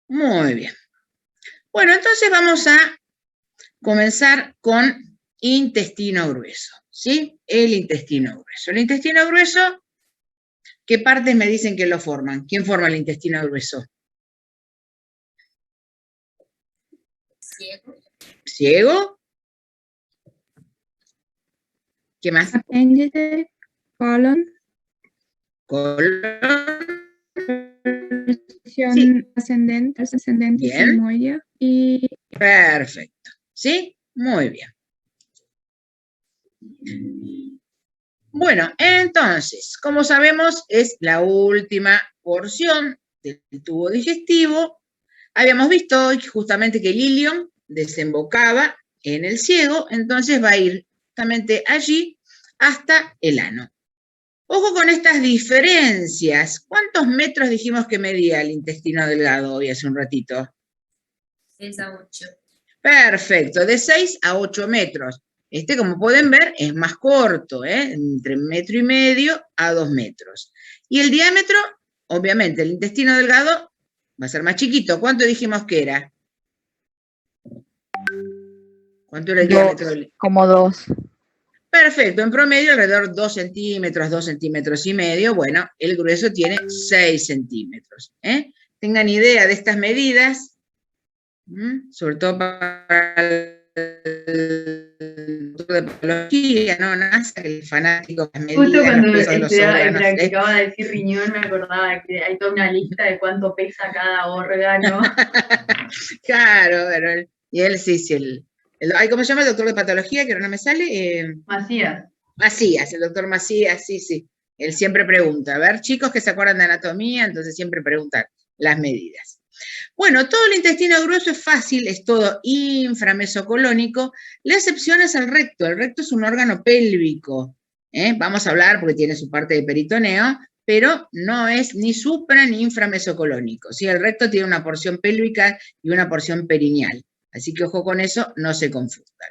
Muy bien. Bueno, entonces vamos a comenzar con intestino grueso, ¿sí? El intestino grueso. El intestino grueso, ¿qué partes me dicen que lo forman? ¿Quién forma el intestino grueso? Ciego. ¿Ciego? ¿Qué más? Apéndice, colon, Colon. porción ascendente, Bien. sigmoide y... Perfecto. ¿Sí? Muy bien. Bueno, entonces, como sabemos, es la última porción del tubo digestivo. Habíamos visto hoy justamente que el ilion desembocaba en el ciego, entonces va a ir justamente allí hasta el ano. Ojo con estas diferencias. ¿Cuántos metros dijimos que medía el intestino delgado hoy hace un ratito? 6 a 8. Perfecto, de 6 a 8 metros. Este, como pueden ver, es más corto, entre 1,5 metros a 2 metros. Y el diámetro, obviamente, el intestino delgado va a ser más chiquito. ¿Cuánto dijimos que era? ¿Cuánto era el diámetro? Como 2. Perfecto, en promedio alrededor 2 centímetros, 2 centímetros y medio. Bueno, el grueso tiene 6 centímetros. Tengan idea de estas medidas, sobre todo para el doctor de patología, ¿no? NASA, el fanático de las medidas. Justo cuando los pesos de los estudiaba y órganos, practicaba de decir riñón, me acordaba que hay toda una lista de cuánto pesa cada órgano. Claro, bueno, y él sí, ¿cómo se llama el doctor de patología? Que ahora no me sale. Macías. Macías, el doctor Macías, sí, sí. Él siempre pregunta. A ver, chicos que se acuerdan de anatomía, entonces siempre preguntan las medidas. Bueno, todo el intestino grueso es fácil, es todo inframesocolónico. La excepción es el recto. El recto es un órgano pélvico. Vamos a hablar porque tiene su parte de peritoneo, pero no es ni supra ni inframesocolónico. ¿Sí? El recto tiene una porción pélvica y una porción perineal. Así que ojo con eso, no se confundan.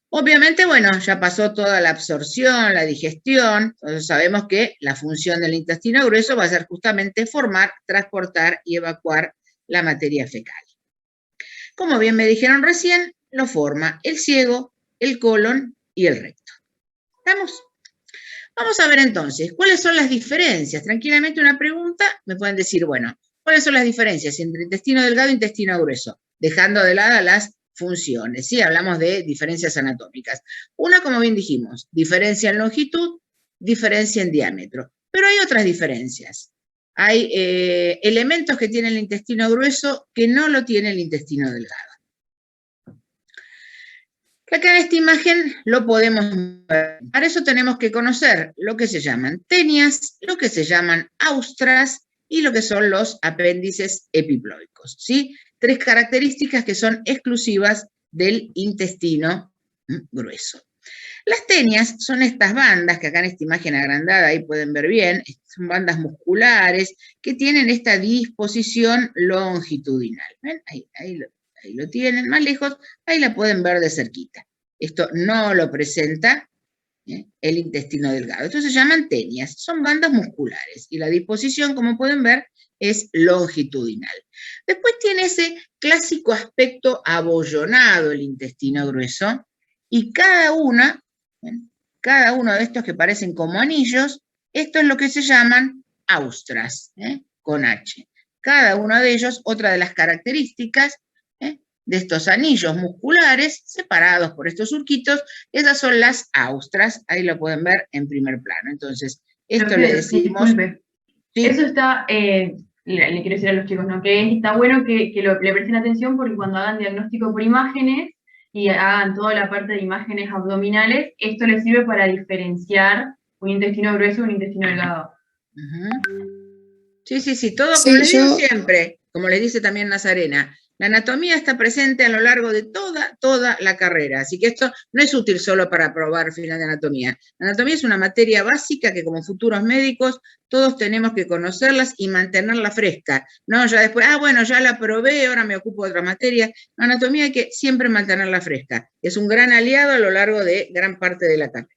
Obviamente, bueno, ya pasó toda la absorción, la digestión, entonces sabemos que la función del intestino grueso va a ser justamente formar, transportar y evacuar la materia fecal. Como bien me dijeron recién, lo forma el ciego, el colon y el recto. ¿Estamos? Vamos a ver entonces, ¿cuáles son las diferencias? Tranquilamente una pregunta, me pueden decir, bueno, ¿cuáles son las diferencias entre intestino delgado e intestino grueso? Dejando de lado las funciones, ¿sí? Hablamos de diferencias anatómicas. Una, como bien dijimos, diferencia en longitud, diferencia en diámetro. Pero hay otras diferencias. Hay elementos que tiene el intestino grueso que no lo tiene el intestino delgado. Acá en esta imagen lo podemos ver. Para eso tenemos que conocer lo que se llaman tenias, lo que se llaman austras y lo que son los apéndices epiploicos, ¿sí? 3 características que son exclusivas del intestino grueso. Las tenias son estas bandas que acá en esta imagen agrandada, ahí pueden ver bien, son bandas musculares que tienen esta disposición longitudinal. ¿Ven? Ahí lo tienen, más lejos, ahí la pueden ver de cerquita. Esto no lo presenta el intestino delgado. Esto se llaman tenias, son bandas musculares y la disposición, como pueden ver, es longitudinal. Después tiene ese clásico aspecto abollonado el intestino grueso y cada uno de estos que parecen como anillos, esto es lo que se llaman austras, con H. Cada uno de ellos, otra de las características de estos anillos musculares separados por estos surquitos, esas son las austras, ahí lo pueden ver en primer plano. Entonces, esto le decimos... Disculpe. ¿sí? Eso está, le quiero decir a los chicos, ¿no? Que está bueno que le presten atención porque cuando hagan diagnóstico por imágenes y hagan toda la parte de imágenes abdominales, esto les sirve para diferenciar un intestino grueso de un intestino delgado. Sí, sí, sí, todo como les digo siempre, como les dice también Nazarena, la anatomía está presente a lo largo de toda la carrera, así que esto no es útil solo para aprobar final de anatomía. La anatomía es una materia básica que como futuros médicos todos tenemos que conocerlas y mantenerla fresca, no ya después, bueno, ya la probé, ahora me ocupo de otra materia. La anatomía hay que siempre mantenerla fresca, es un gran aliado a lo largo de gran parte de la carrera.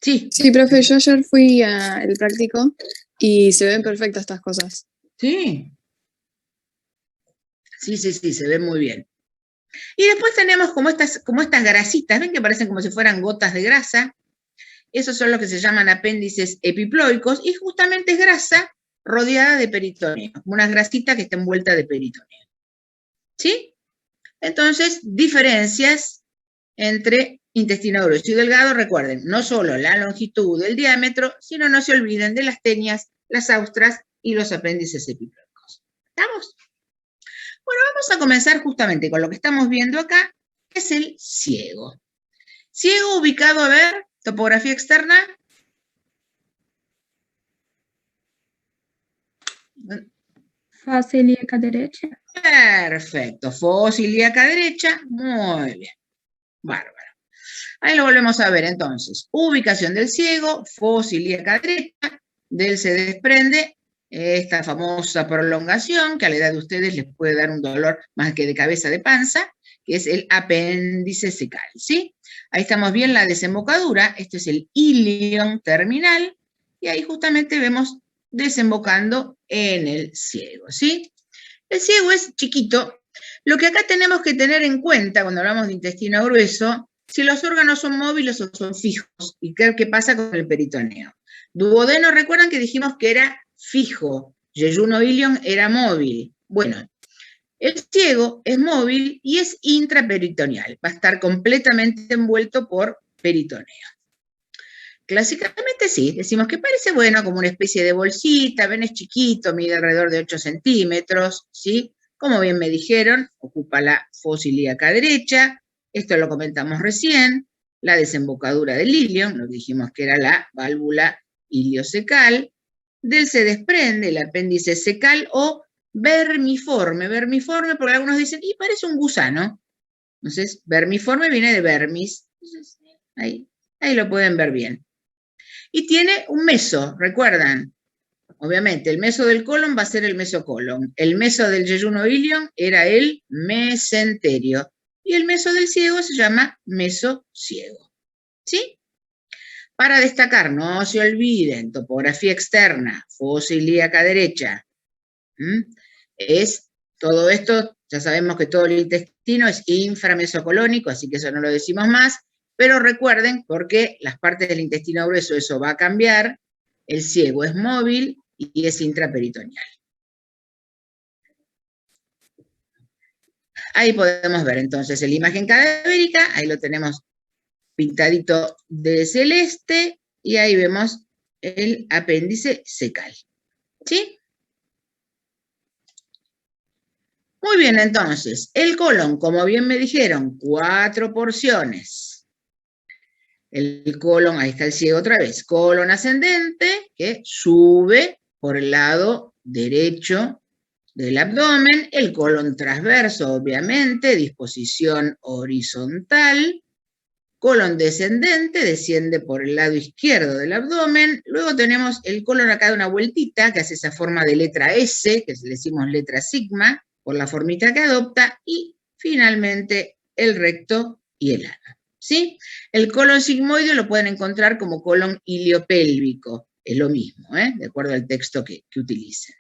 Sí, Sí, profe, yo ayer fui al práctico y se ven perfectas estas cosas. sí. Sí, se ve muy bien. Y después tenemos como estas grasitas, ¿ven que parecen como si fueran gotas de grasa? Esos son los que se llaman apéndices epiploicos y justamente es grasa rodeada de peritoneo, una grasita que está envuelta de peritoneo. ¿Sí? Entonces, diferencias entre intestino grueso y delgado, recuerden, no solo la longitud del diámetro, sino no se olviden de las tenias, las austras y los apéndices epiploicos. ¿Estamos? Bueno, vamos a comenzar justamente con lo que estamos viendo acá, que es el ciego. Ciego ubicado, a ver, topografía externa. Fase ilíaca derecha. Perfecto, fosa ilíaca derecha, muy bien, bárbaro. Ahí lo volvemos a ver entonces. Ubicación del ciego, fosa ilíaca derecha, de él se desprende esta famosa prolongación que a la edad de ustedes les puede dar un dolor más que de cabeza de panza, que es el apéndice secal, ¿sí? Ahí estamos bien la desembocadura, este es el ilion terminal, y ahí justamente vemos desembocando en el ciego, ¿sí? El ciego es chiquito. Lo que acá tenemos que tener en cuenta cuando hablamos de intestino grueso, si los órganos son móviles o son fijos, y qué pasa con el peritoneo. Duodeno, recuerdan que dijimos que era fijo, yeyuno ilion era móvil. Bueno, el ciego es móvil y es intraperitoneal, va a estar completamente envuelto por peritoneo. Clásicamente sí, decimos que parece bueno como una especie de bolsita, ven es chiquito, mide alrededor de 8 centímetros, ¿sí? Como bien me dijeron, ocupa la fosa ilíaca derecha, esto lo comentamos recién, la desembocadura del ilion, lo dijimos que era la válvula iliocecal, del se desprende el apéndice secal o vermiforme porque algunos dicen, y parece un gusano, entonces vermiforme viene de vermis, entonces, ahí lo pueden ver bien. Y tiene un meso, ¿recuerdan? Obviamente, el meso del colon va a ser el mesocolon. El meso del yeyuno ilion era el mesenterio. Y el meso del ciego se llama meso ciego. ¿Sí? Para destacar, no se olviden, topografía externa, fosa ilíaca derecha. Es todo esto, ya sabemos que todo el intestino es inframesocolónico, así que eso no lo decimos más. Pero recuerden, porque las partes del intestino grueso eso va a cambiar, el ciego es móvil y es intraperitoneal. Ahí podemos ver entonces la imagen cadavérica, ahí lo tenemos pintadito de celeste, y ahí vemos el apéndice secal. ¿Sí? Muy bien, entonces, el colon, como bien me dijeron, 4 porciones. El colon, ahí está el ciego otra vez, colon ascendente, que sube por el lado derecho del abdomen, el colon transverso, obviamente, disposición horizontal, colon descendente, desciende por el lado izquierdo del abdomen, luego tenemos el colon acá de una vueltita, que hace esa forma de letra S, que le decimos letra sigma, por la formita que adopta, y finalmente el recto y el ano. ¿Sí? El colon sigmoide lo pueden encontrar como colon iliopélvico, es lo mismo, de acuerdo al texto que utilicen.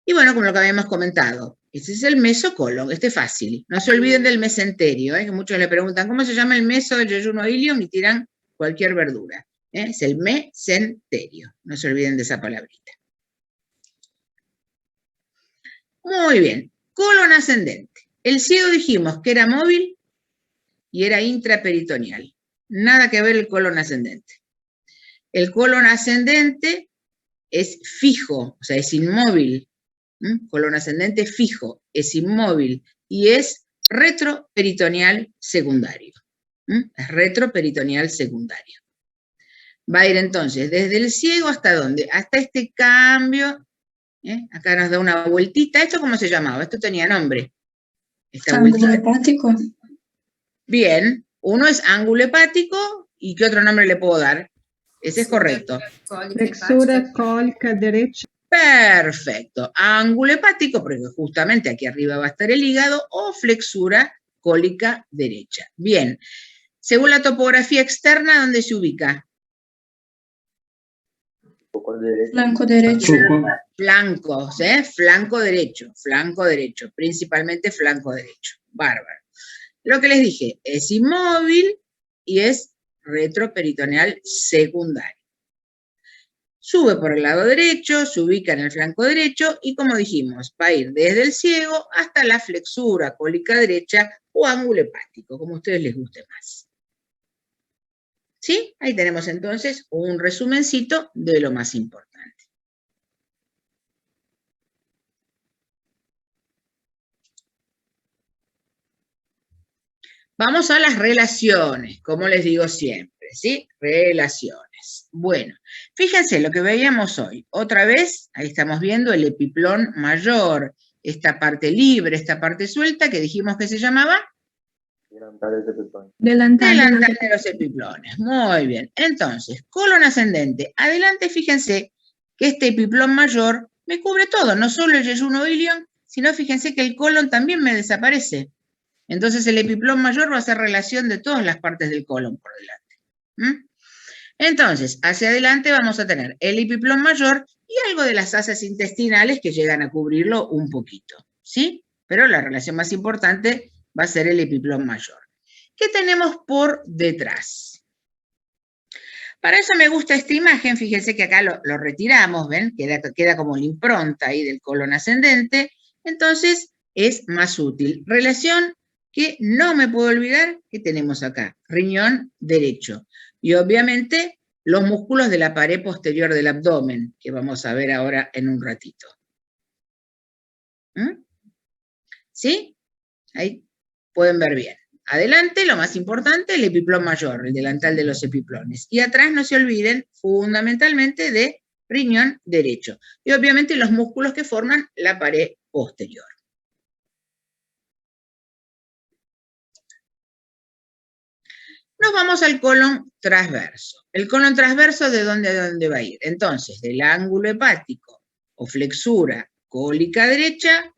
Y bueno, como lo que habíamos comentado, este es el mesocolon, este es fácil. No se olviden del mesenterio, que muchos le preguntan, ¿cómo se llama el meso del yeyuno ilion? Y tiran cualquier verdura. Es el mesenterio, no se olviden de esa palabrita. Muy bien, colon ascendente. El ciego dijimos que era móvil y era intraperitoneal. Nada que ver el colon ascendente. El colon ascendente es fijo, o sea, es inmóvil. Colon ascendente fijo, es inmóvil y es retroperitoneal secundario. Es retroperitoneal secundario. Va a ir entonces desde el ciego hasta ¿dónde? Hasta este cambio. Acá nos da una vueltita. ¿Esto cómo se llamaba? Esto tenía nombre. Ángulo hepático. Bien, uno es ángulo hepático, ¿y qué otro nombre le puedo dar? Ese es correcto. Flexura cólica derecha. Perfecto. Ángulo hepático, porque justamente aquí arriba va a estar el hígado, o flexura cólica derecha. Bien. Según la topografía externa, ¿dónde se ubica? Flanco derecho. Flancos, flanco derecho, principalmente flanco derecho. Bárbaro. Lo que les dije, es inmóvil y es retroperitoneal secundario. Sube por el lado derecho, se ubica en el flanco derecho y, como dijimos, va a ir desde el ciego hasta la flexura cólica derecha o ángulo hepático, como a ustedes les guste más. ¿Sí? Ahí tenemos entonces un resumencito de lo más importante. Vamos a las relaciones, como les digo siempre, ¿sí? Relaciones. Bueno, fíjense lo que veíamos hoy. Otra vez, ahí estamos viendo el epiplón mayor, esta parte libre, esta parte suelta, que dijimos que se llamaba delantal de los epiplones. Muy bien. Entonces, colon ascendente. Adelante, fíjense que este epiplón mayor me cubre todo, no solo el yeyuno ilion, sino fíjense que el colon también me desaparece. Entonces el epiplón mayor va a ser relación de todas las partes del colon por delante. Entonces, hacia adelante vamos a tener el epiplón mayor y algo de las asas intestinales que llegan a cubrirlo un poquito, ¿sí? Pero la relación más importante va a ser el epiplón mayor. ¿Qué tenemos por detrás? Para eso me gusta esta imagen, fíjense que acá lo retiramos, ¿ven? Queda como la impronta ahí del colon ascendente, entonces es más útil. Relación que no me puedo olvidar que tenemos acá, riñón derecho. Y obviamente los músculos de la pared posterior del abdomen, que vamos a ver ahora en un ratito. ¿Sí? Ahí pueden ver bien. Adelante, lo más importante, el epiplón mayor, el delantal de los epiplones. Y atrás no se olviden fundamentalmente de riñón derecho. Y obviamente los músculos que forman la pared posterior. Nos vamos al colon transverso. El colon transverso, ¿de dónde a dónde va a ir? Entonces, del ángulo hepático o flexura cólica derecha,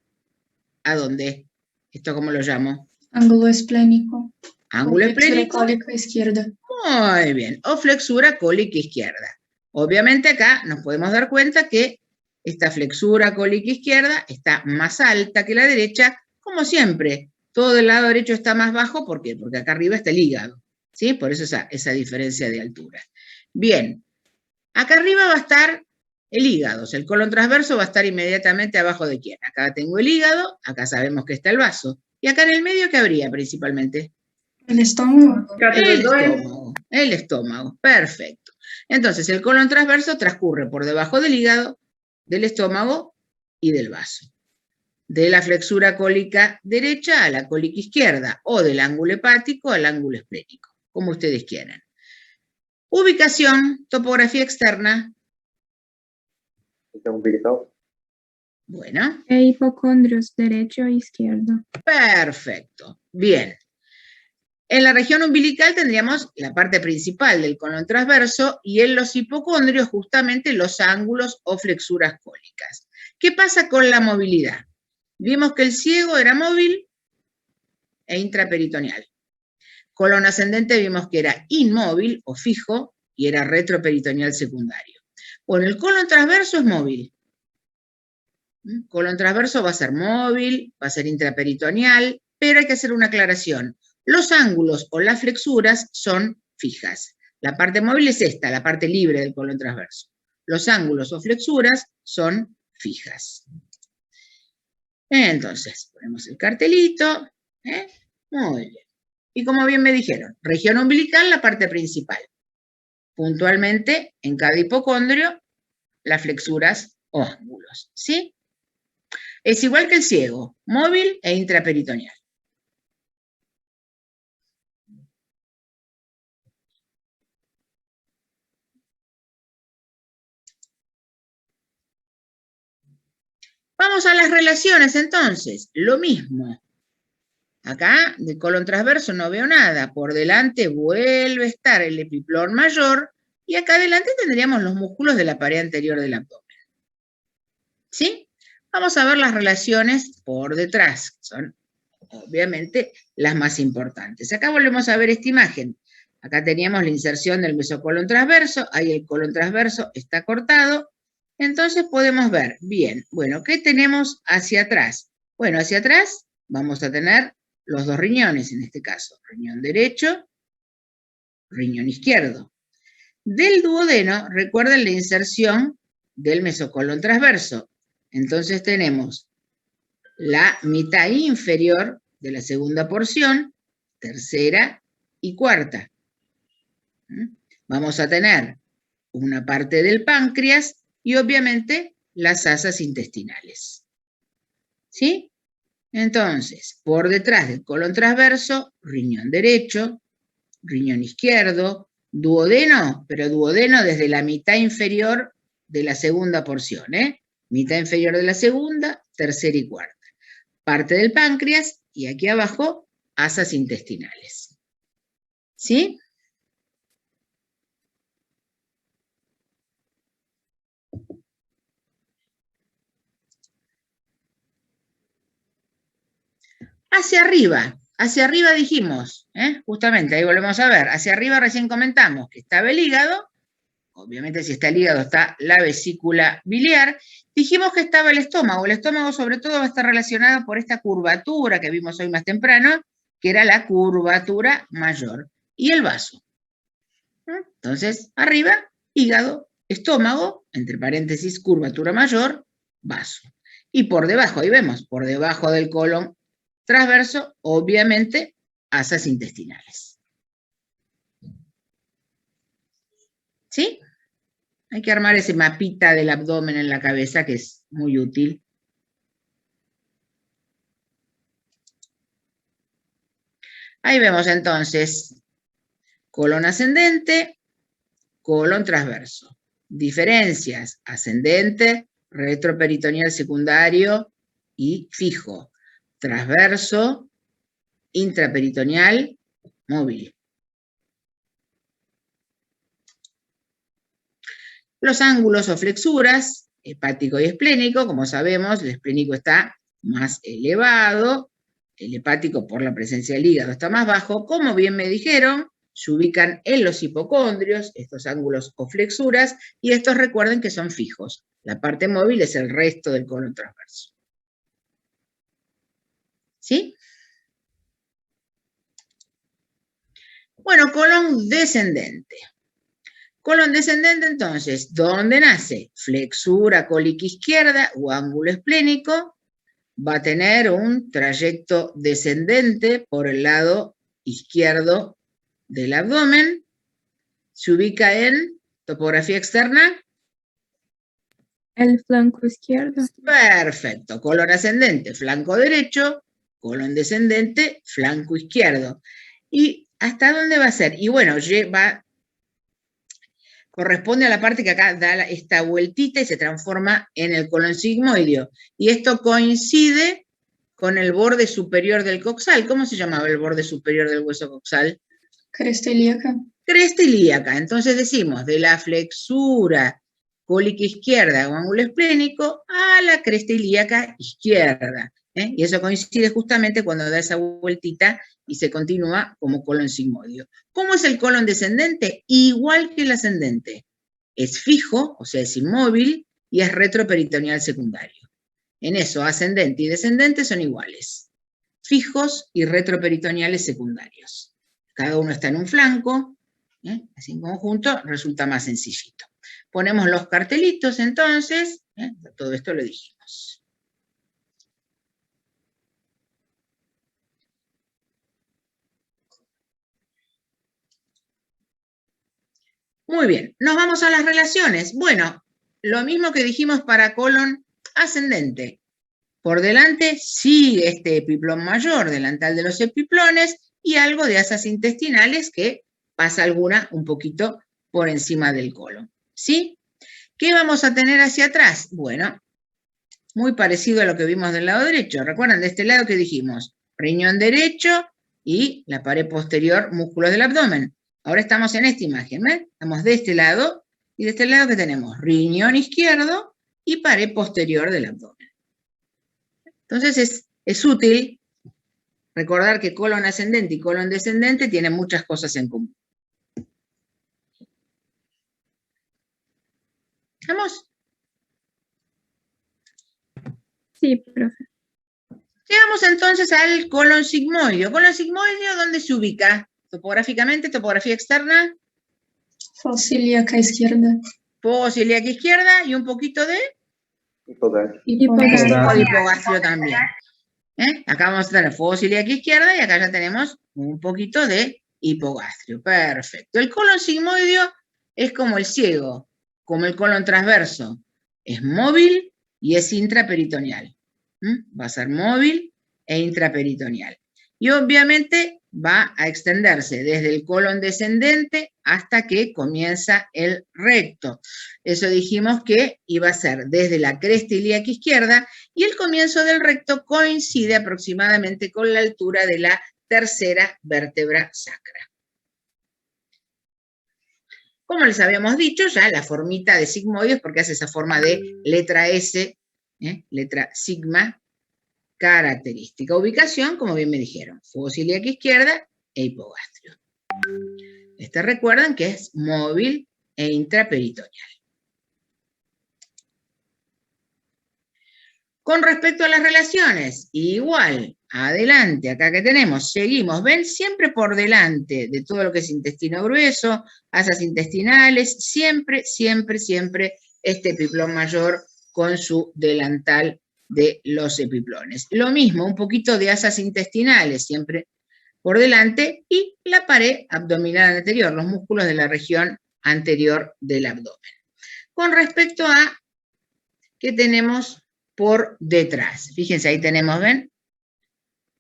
¿a dónde? ¿Esto cómo lo llamo? Ángulo esplénico. Ángulo esplénico. Cólica izquierda. Muy bien. O flexura cólica izquierda. Obviamente acá nos podemos dar cuenta que esta flexura cólica izquierda está más alta que la derecha, como siempre. Todo el lado derecho está más bajo, ¿por qué? Porque acá arriba está el hígado. ¿Sí? Por eso esa diferencia de altura. Bien, acá arriba va a estar el hígado, o sea, el colon transverso va a estar inmediatamente abajo de quién. Acá tengo el hígado, acá sabemos que está el vaso. ¿Y acá en el medio qué habría principalmente? El estómago. El estómago, perfecto. Entonces, el colon transverso transcurre por debajo del hígado, del estómago y del vaso. De la flexura cólica derecha a la cólica izquierda, o del ángulo hepático al ángulo esplénico, como ustedes quieran. Ubicación, topografía externa. Bueno. E hipocondrios, derecho e izquierdo. Perfecto, bien. En la región umbilical tendríamos la parte principal del colon transverso y en los hipocondrios justamente los ángulos o flexuras cólicas. ¿Qué pasa con la movilidad? Vimos que el ciego era móvil e intraperitoneal. Colon ascendente vimos que era inmóvil o fijo y era retroperitoneal secundario. Bueno, el colon transverso es móvil. Colon transverso va a ser móvil, va a ser intraperitoneal, pero hay que hacer una aclaración. Los ángulos o las flexuras son fijas. La parte móvil es esta, la parte libre del colon transverso. Los ángulos o flexuras son fijas. Entonces, ponemos el cartelito. Muy bien. Y como bien me dijeron, región umbilical, la parte principal. Puntualmente, en cada hipocondrio, las flexuras o ángulos. ¿Sí? Es igual que el ciego, móvil e intraperitoneal. Vamos a las relaciones entonces, lo mismo. Acá, de colon transverso no veo nada, por delante vuelve a estar el epiplón mayor, y acá adelante tendríamos los músculos de la pared anterior del abdomen. ¿Sí? Vamos a ver las relaciones por detrás, que son obviamente las más importantes. Acá volvemos a ver esta imagen. Acá teníamos la inserción del mesocolon transverso, ahí el colon transverso está cortado. Entonces podemos ver, bien, bueno, ¿qué tenemos hacia atrás? Bueno, hacia atrás vamos a tener los dos riñones, en este caso, riñón derecho, riñón izquierdo. Del duodeno, recuerden la inserción del mesocolon transverso. Entonces tenemos la mitad inferior de la segunda porción, tercera y cuarta. Vamos a tener una parte del páncreas y obviamente las asas intestinales. ¿Sí? Entonces, por detrás del colon transverso, riñón derecho, riñón izquierdo, duodeno, pero duodeno desde la mitad inferior de la segunda porción, ¿eh? Mitad inferior de la segunda, tercera y cuarta. Parte del páncreas y aquí abajo, asas intestinales. ¿Sí? Hacia arriba dijimos, justamente, ahí volvemos a ver, hacia arriba recién comentamos que estaba el hígado, obviamente si está el hígado está la vesícula biliar, dijimos que estaba el estómago sobre todo va a estar relacionado por esta curvatura que vimos hoy más temprano, que era la curvatura mayor, y el vaso. Entonces, arriba, hígado, estómago, entre paréntesis, curvatura mayor, vaso. Y por debajo, ahí vemos, por debajo del colon transverso, obviamente, asas intestinales. ¿Sí? Hay que armar ese mapita del abdomen en la cabeza que es muy útil. Ahí vemos entonces colon ascendente, colon transverso. Diferencias, ascendente, retroperitoneal secundario y fijo. Transverso, intraperitoneal, móvil. Los ángulos o flexuras, hepático y esplénico, como sabemos, el esplénico está más elevado, el hepático por la presencia del hígado está más bajo. Como bien me dijeron, se ubican en los hipocondrios, estos ángulos o flexuras, y estos recuerden que son fijos. La parte móvil es el resto del colon transverso. ¿Sí? Bueno, colon descendente. Colon descendente, entonces, ¿dónde nace? Flexura cólica izquierda o ángulo esplénico, va a tener un trayecto descendente por el lado izquierdo del abdomen, se ubica en topografía externa. El flanco izquierdo. Perfecto, colon ascendente, flanco derecho, colon descendente, flanco izquierdo. ¿Y hasta dónde va a ser? Y bueno, corresponde a la parte que acá da esta vueltita y se transforma en el colon sigmoideo. Y esto coincide con el borde superior del coxal. ¿Cómo se llamaba el borde superior del hueso coxal? Cresta ilíaca. Cresta ilíaca. Entonces decimos, de la flexura cólica izquierda o ángulo esplénico a la cresta ilíaca izquierda. Y eso coincide justamente cuando da esa vueltita y se continúa como colon sigmoideo. ¿Cómo es el colon descendente? Igual que el ascendente. Es fijo, o sea, es inmóvil, y es retroperitoneal secundario. En eso, ascendente y descendente son iguales. Fijos y retroperitoneales secundarios. Cada uno está en un flanco, así en conjunto resulta más sencillito. Ponemos los cartelitos entonces, todo esto lo dijimos. Muy bien, nos vamos a las relaciones. Bueno, lo mismo que dijimos para colon ascendente. Por delante sigue este epiplón mayor, delantal de los epiplones, y algo de asas intestinales que pasa alguna un poquito por encima del colon. ¿Sí? ¿Qué vamos a tener hacia atrás? Bueno, muy parecido a lo que vimos del lado derecho. ¿Recuerdan de este lado que dijimos? Riñón derecho y la pared posterior, músculos del abdomen. Ahora estamos en esta imagen, ¿ven? Estamos de este lado, y de este lado que tenemos riñón izquierdo y pared posterior del abdomen. Entonces es útil recordar que colon ascendente y colon descendente tienen muchas cosas en común. ¿Vamos? Sí, profe. Llegamos entonces al colon sigmoideo. ¿Colon sigmoideo dónde se ubica? Topográficamente, topografía externa, Fosa ilíaca izquierda. fosa ilíaca izquierda y un poquito de Hipogastrio. de hipogastrio también. Acá vamos a tener fosa ilíaca izquierda y acá ya tenemos un poquito de hipogastrio. Perfecto. El colon sigmoideo es como el ciego, como el colon transverso. Es móvil y es intraperitoneal. Va a ser móvil e intraperitoneal. Y obviamente va a extenderse desde el colon descendente hasta que comienza el recto. Eso dijimos que iba a ser desde la cresta ilíaca izquierda y el comienzo del recto coincide aproximadamente con la altura de la tercera vértebra sacra. Como les habíamos dicho, ya la formita de sigmoide es porque hace esa forma de letra S, letra sigma, característica. Ubicación, como bien me dijeron, fosa ilíaca izquierda e hipogastrio. Recuerdan que es móvil e intraperitoneal. Con respecto a las relaciones, igual, adelante, acá que tenemos, seguimos, ven, siempre por delante de todo lo que es intestino grueso, asas intestinales, siempre, siempre, siempre este epiplón mayor con su delantal de los epiplones. Lo mismo, un poquito de asas intestinales, siempre por delante, y la pared abdominal anterior, los músculos de la región anterior del abdomen. Con respecto a ¿qué tenemos por detrás? Fíjense, ahí tenemos, ¿ven?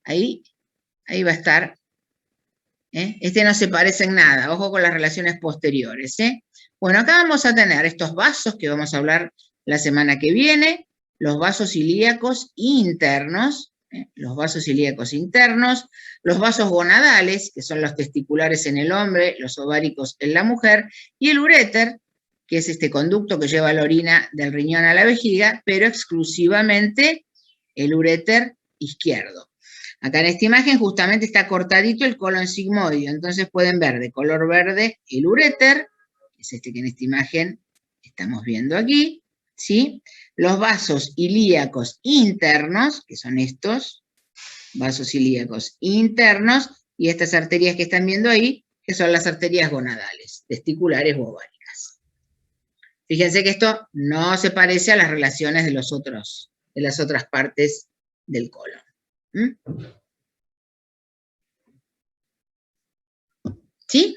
Ahí va a estar. No se parece en nada, ojo con las relaciones posteriores. Bueno, acá vamos a tener estos vasos que vamos a hablar la semana que viene, los vasos ilíacos internos, los vasos ilíacos internos, los vasos gonadales, que son los testiculares en el hombre, los ováricos en la mujer, y el uréter, que es este conducto que lleva la orina del riñón a la vejiga, pero exclusivamente el uréter izquierdo. Acá en esta imagen justamente está cortadito el colon sigmoideo, entonces pueden ver de color verde el uréter, que es este que en esta imagen estamos viendo aquí, ¿sí? Los vasos ilíacos internos, que son estos, vasos ilíacos internos, y estas arterias que están viendo ahí, que son las arterias gonadales, testiculares o ováricas. Fíjense que esto no se parece a las relaciones de las otras partes del colon. ¿Sí?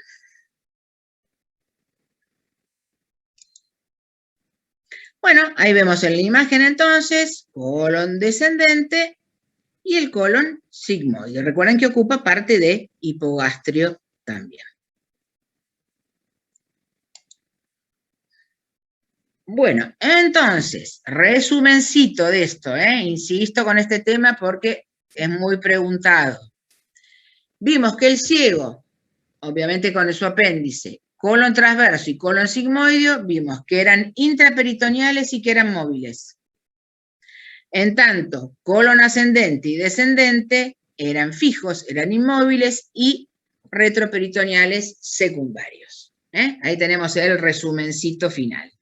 Bueno, ahí vemos en la imagen entonces, colon descendente y el colon sigmoide. Recuerden que ocupa parte de hipogastrio también. Bueno, entonces, resumencito de esto, insisto con este tema porque es muy preguntado. Vimos que el ciego, obviamente con su apéndice, colon transverso y colon sigmoideo, vimos que eran intraperitoneales y que eran móviles. En tanto, colon ascendente y descendente eran fijos, eran inmóviles y retroperitoneales secundarios. Ahí tenemos el resumencito final.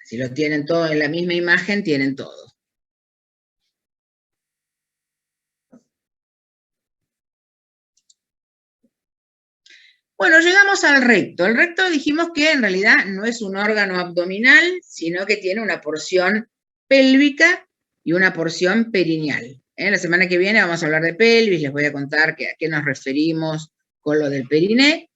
Si lo tienen todo en la misma imagen, tienen todo. Bueno, llegamos al recto. El recto dijimos que en realidad no es un órgano abdominal, sino que tiene una porción pélvica y una porción perineal. La semana que viene vamos a hablar de pelvis, les voy a contar a qué nos referimos con lo del periné.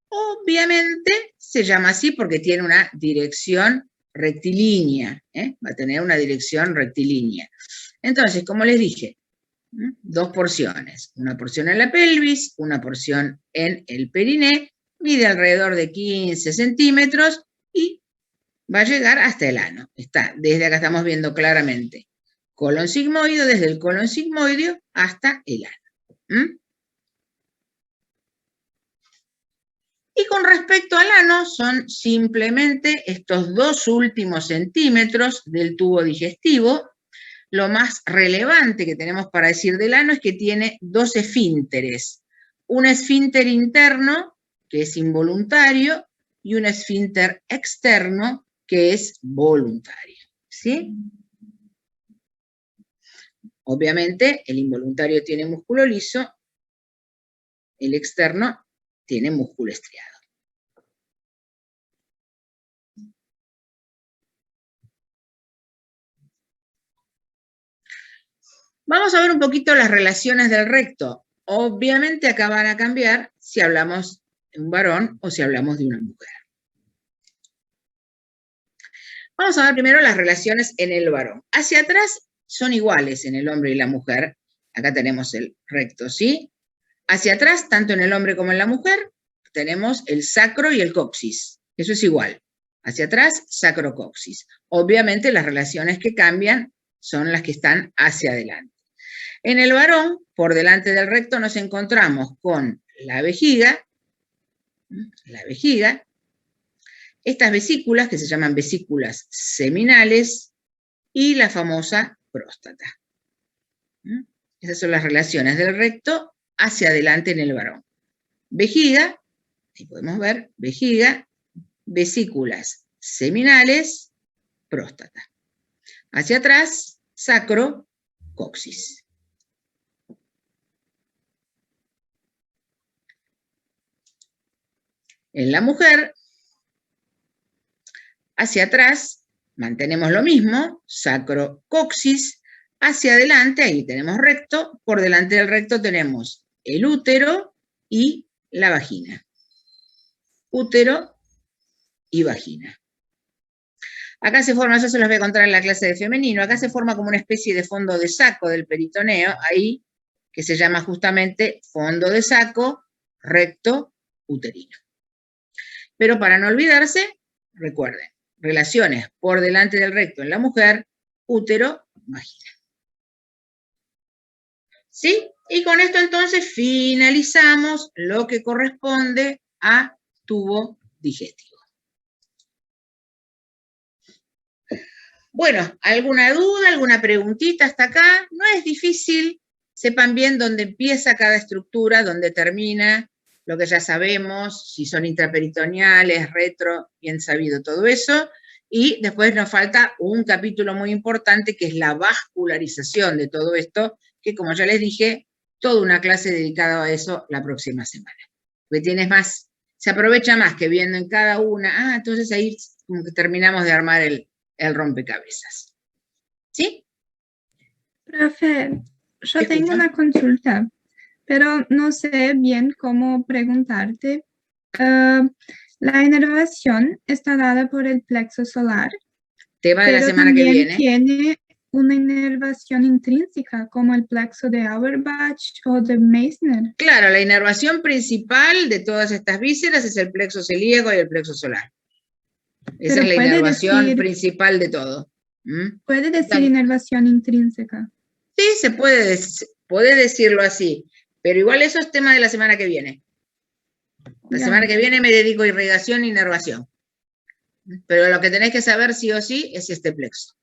Obviamente se llama así porque tiene una dirección rectilínea, va a tener una dirección rectilínea. Entonces, como les dije, dos porciones, una porción en la pelvis, una porción en el periné, mide alrededor de 15 centímetros y va a llegar hasta el ano. Desde acá estamos viendo claramente colon sigmoideo, desde el colon sigmoideo hasta el ano. Y con respecto al ano, son simplemente estos 2 últimos centímetros del tubo digestivo. Lo más relevante que tenemos para decir del ano es que tiene 2 esfínteres. Un esfínter interno, que es involuntario, y un esfínter externo que es voluntario, ¿sí? Obviamente, el involuntario tiene músculo liso, el externo tiene músculo estriado. Vamos a ver un poquito las relaciones del recto. Obviamente acá van a cambiar si hablamos de un varón o si hablamos de una mujer. Vamos a ver primero las relaciones en el varón. Hacia atrás son iguales en el hombre y la mujer. Acá tenemos el recto, ¿sí? Hacia atrás, tanto en el hombre como en la mujer, tenemos el sacro y el coxis. Eso es igual. Hacia atrás, sacro-coxis. Obviamente las relaciones que cambian son las que están hacia adelante. En el varón, por delante del recto, nos encontramos con la vejiga, estas vesículas, que se llaman vesículas seminales, y la famosa próstata. Esas son las relaciones del recto hacia adelante en el varón. Vejiga, ahí podemos ver, vejiga, vesículas seminales, próstata. Hacia atrás, sacro, coxis. En la mujer, hacia atrás, mantenemos lo mismo, sacro, coxis. Hacia adelante, ahí tenemos recto, por delante del recto tenemos el útero y la vagina. Útero y vagina. Acá se forma, yo se los voy a contar en la clase de femenino, acá se forma como una especie de fondo de saco del peritoneo, ahí, que se llama justamente fondo de saco recto uterino. Pero para no olvidarse, recuerden, relaciones por delante del recto en la mujer, útero, vagina. ¿Sí? Y con esto entonces finalizamos lo que corresponde a tubo digestivo. Bueno, ¿alguna duda, alguna preguntita hasta acá? No es difícil, sepan bien dónde empieza cada estructura, dónde termina, lo que ya sabemos, si son intraperitoneales, retro, bien sabido todo eso, y después nos falta un capítulo muy importante que es la vascularización de todo esto, que como ya les dije, toda una clase dedicada a eso la próxima semana. Porque tienes más, se aprovecha más que viendo en cada una, entonces ahí como que terminamos de armar el rompecabezas. ¿Sí? Profe, yo tengo una consulta, pero no sé bien cómo preguntarte. La inervación está dada por el plexo solar. Tema de la semana que viene. Tiene una inervación intrínseca, como el plexo de Auerbach o de Meissner. Claro, la inervación principal de todas estas vísceras es el plexo celíaco y el plexo solar. Esa es la inervación principal de todo. ¿Puede decir inervación intrínseca? Sí, se puede decirlo así, pero igual eso es tema de la semana que viene. La semana que viene me dedico a irrigación e inervación. Pero lo que tenés que saber sí o sí es este plexo.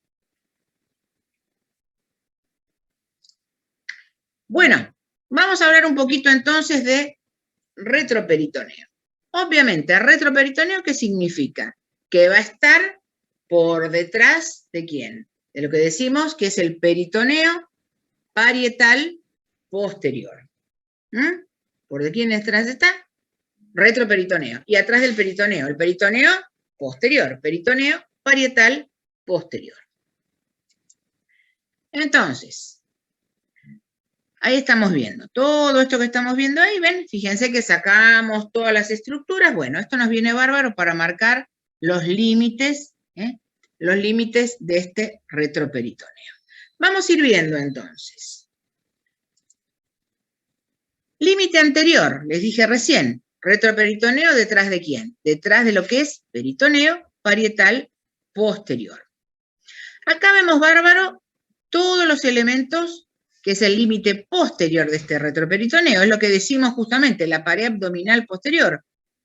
Bueno, vamos a hablar un poquito entonces de retroperitoneo. Obviamente, retroperitoneo, ¿qué significa? Que va a estar por detrás de ¿quién? De lo que decimos que es el peritoneo parietal posterior. ¿Por de quién detrás está? Retroperitoneo. Y atrás del peritoneo, el peritoneo posterior, peritoneo parietal posterior. Entonces, ahí estamos viendo, todo esto que estamos viendo ahí, ven, fíjense que sacamos todas las estructuras, bueno, esto nos viene bárbaro para marcar los límites de este retroperitoneo. Vamos a ir viendo entonces. Límite anterior, les dije recién, retroperitoneo detrás de quién? Detrás de lo que es peritoneo parietal posterior. Acá vemos bárbaro todos los elementos que es el límite posterior de este retroperitoneo, es lo que decimos justamente, la pared abdominal posterior.